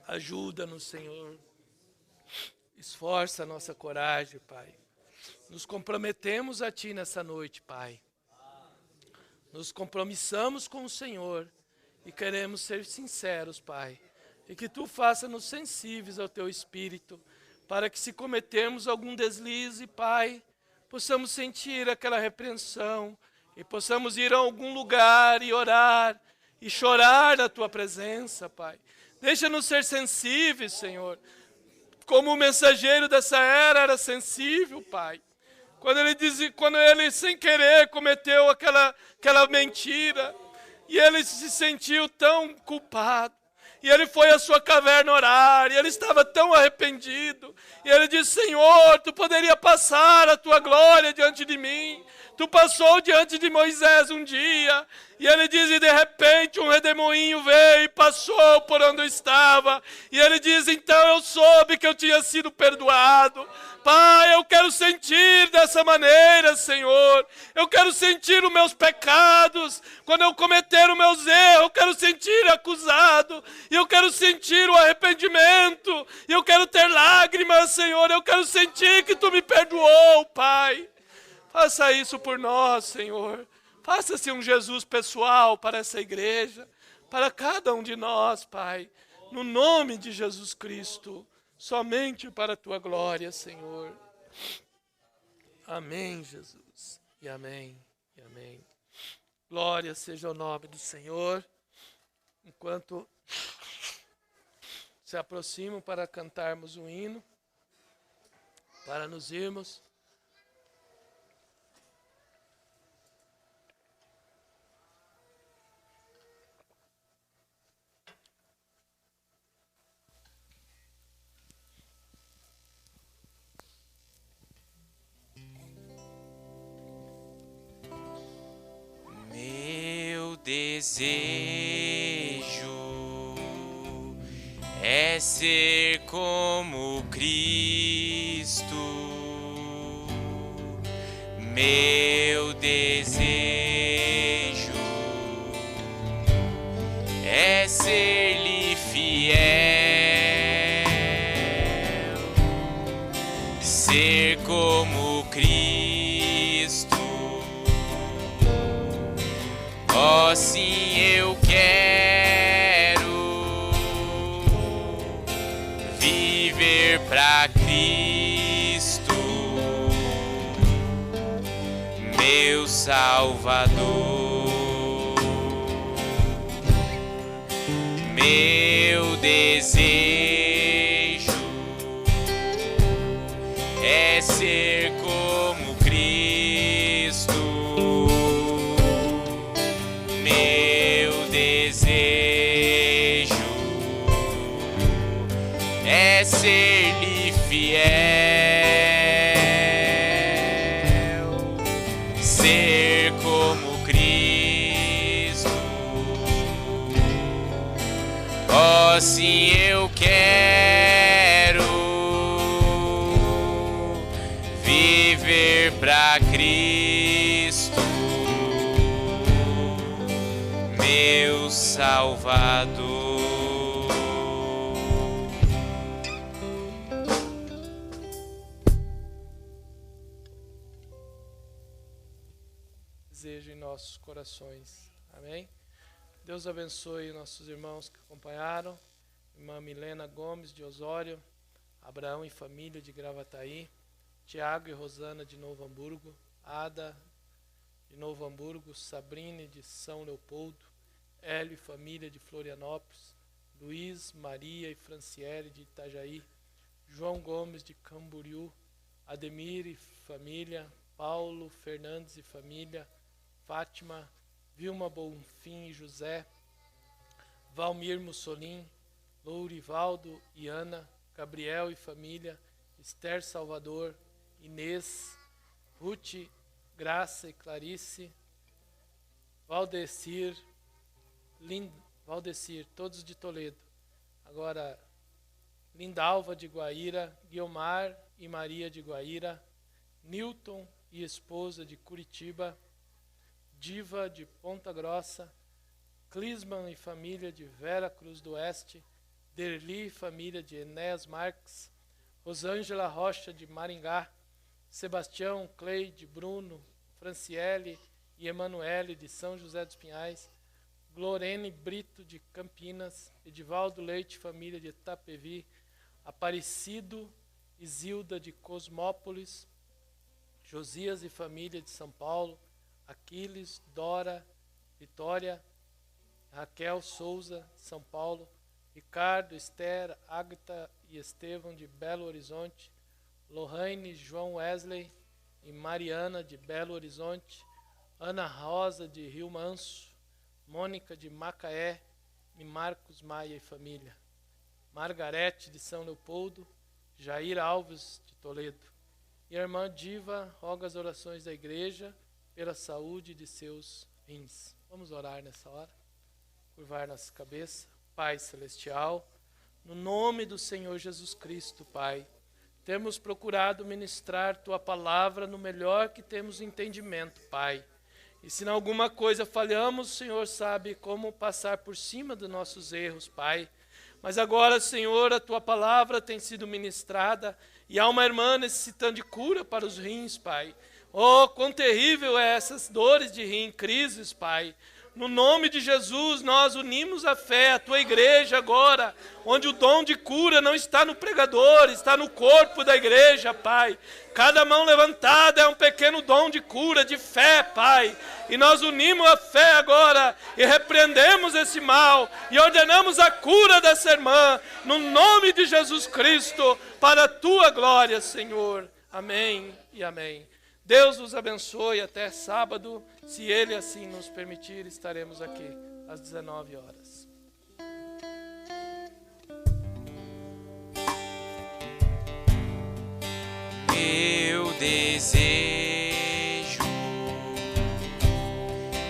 Ajuda-nos, Senhor. Esforça a nossa coragem, Pai. Nos comprometemos a Ti nessa noite, Pai. Nos compromissamos com o Senhor e queremos ser sinceros, Pai. E que Tu faça-nos sensíveis ao Teu Espírito, para que se cometermos algum deslize, Pai, possamos sentir aquela repreensão e possamos ir a algum lugar e orar e chorar na Tua presença, Pai. Deixa-nos ser sensíveis, Senhor, como o mensageiro dessa era sensível, Pai. Quando ele sem querer cometeu aquela mentira e ele se sentiu tão culpado. E ele foi à sua caverna orar, e ele estava tão arrependido. E ele disse: Senhor, Tu poderia passar a Tua glória diante de mim. Tu passou diante de Moisés um dia. E ele diz, e de repente um redemoinho veio e passou por onde eu estava. E ele diz, então eu soube que eu tinha sido perdoado. Pai, eu quero sentir dessa maneira, Senhor. Eu quero sentir os meus pecados. Quando eu cometer os meus erros, eu quero sentir acusado. E eu quero sentir o arrependimento. E eu quero ter lágrimas, Senhor. Eu quero sentir que Tu me perdoou, Pai. Faça isso por nós, Senhor. Faça-se um Jesus pessoal para essa igreja, para cada um de nós, Pai. No nome de Jesus Cristo. Somente para a Tua glória, Senhor. Amém, Jesus. E amém. E amém. Glória seja o nome do Senhor. Enquanto se aproximam para cantarmos um hino, para nos irmos. Meu desejo é ser como Cristo. Meu desejo é ser-lhe fiel, ser como Cristo. Oh, sim, eu quero viver pra Cristo, meu Salvador. Meu desejo é ser como Cristo. Meu desejo é ser-lhe fiel, ser como Cristo. Oh, sim, eu quero viver pra Cristo, meu Salvador. Desejo em nossos corações. Amém? Deus abençoe nossos irmãos que acompanharam. Irmã Milena Gomes de Osório, Abraão e família de Gravataí, Tiago e Rosana de Novo Hamburgo, Ada de Novo Hamburgo, Sabrine de São Leopoldo, Hélio e família de Florianópolis, Luiz, Maria e Franciele de Itajaí, João Gomes de Camboriú, Ademir e família, Paulo Fernandes e família, Fátima, Vilma Bonfim e José, Valmir Mussolim, Lourivaldo e Ana, Gabriel e família, Esther Salvador, Inês, Ruth, Graça e Clarice, Valdecir, todos de Toledo. Agora, Lindalva de Guaíra, Guiomar e Maria de Guaíra, Newton e esposa de Curitiba, Diva de Ponta Grossa, Clisman e família de Vera Cruz do Oeste, Derli e família de Enéas Marques, Rosângela Rocha de Maringá, Sebastião, Cleide, Bruno, Franciele e Emanuele de São José dos Pinhais, Glorene Brito de Campinas, Edivaldo Leite, família de Itapevi, Aparecido e Zilda de Cosmópolis, Josias e família de São Paulo, Aquiles, Dora, Vitória, Raquel Souza, São Paulo, Ricardo, Esther, Agatha e Estevão de Belo Horizonte, Lohane, João Wesley e Mariana de Belo Horizonte, Ana Rosa de Rio Manso, Mônica de Macaé e Marcos Maia e família, Margarete de São Leopoldo, Jair Alves de Toledo. E a irmã Diva roga as orações da igreja pela saúde de seus rins. Vamos orar nessa hora, curvar nossa cabeça. Pai Celestial, no nome do Senhor Jesus Cristo, Pai, temos procurado ministrar Tua palavra no melhor que temos entendimento, Pai. E se em alguma coisa falhamos, o Senhor sabe como passar por cima dos nossos erros, Pai. Mas agora, Senhor, a Tua palavra tem sido ministrada e há uma irmã necessitando de cura para os rins, Pai. Oh, quão terrível é essas dores de rim, crises, Pai. No nome de Jesus, nós unimos a fé, a Tua igreja agora, onde o dom de cura não está no pregador, está no corpo da igreja, Pai. Cada mão levantada é um pequeno dom de cura, de fé, Pai. E nós unimos a fé agora e repreendemos esse mal e ordenamos a cura dessa irmã, no nome de Jesus Cristo, para a Tua glória, Senhor. Amém e amém. Deus nos abençoe até sábado, se Ele assim nos permitir, estaremos aqui às 19 horas. Meu desejo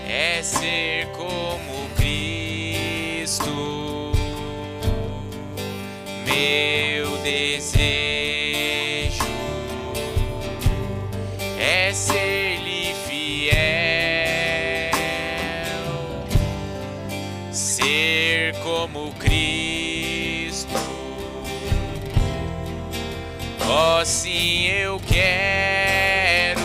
é ser como Cristo. Meu desejo é ser-lhe fiel, ser como Cristo. Oh, sim, eu quero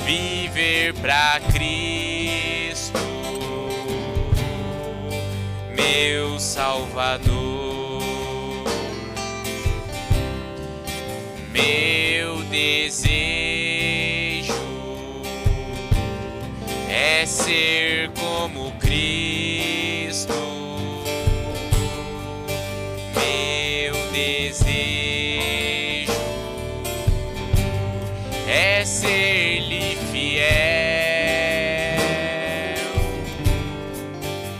viver pra Cristo, meu Salvador. Meu desejo é ser como Cristo. Meu desejo é ser-lhe fiel,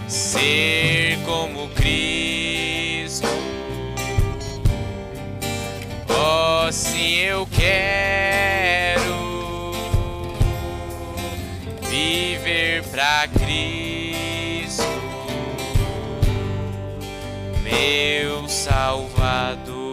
ser como Cristo. Oh, sim, eu quero viver pra Cristo, meu Salvador.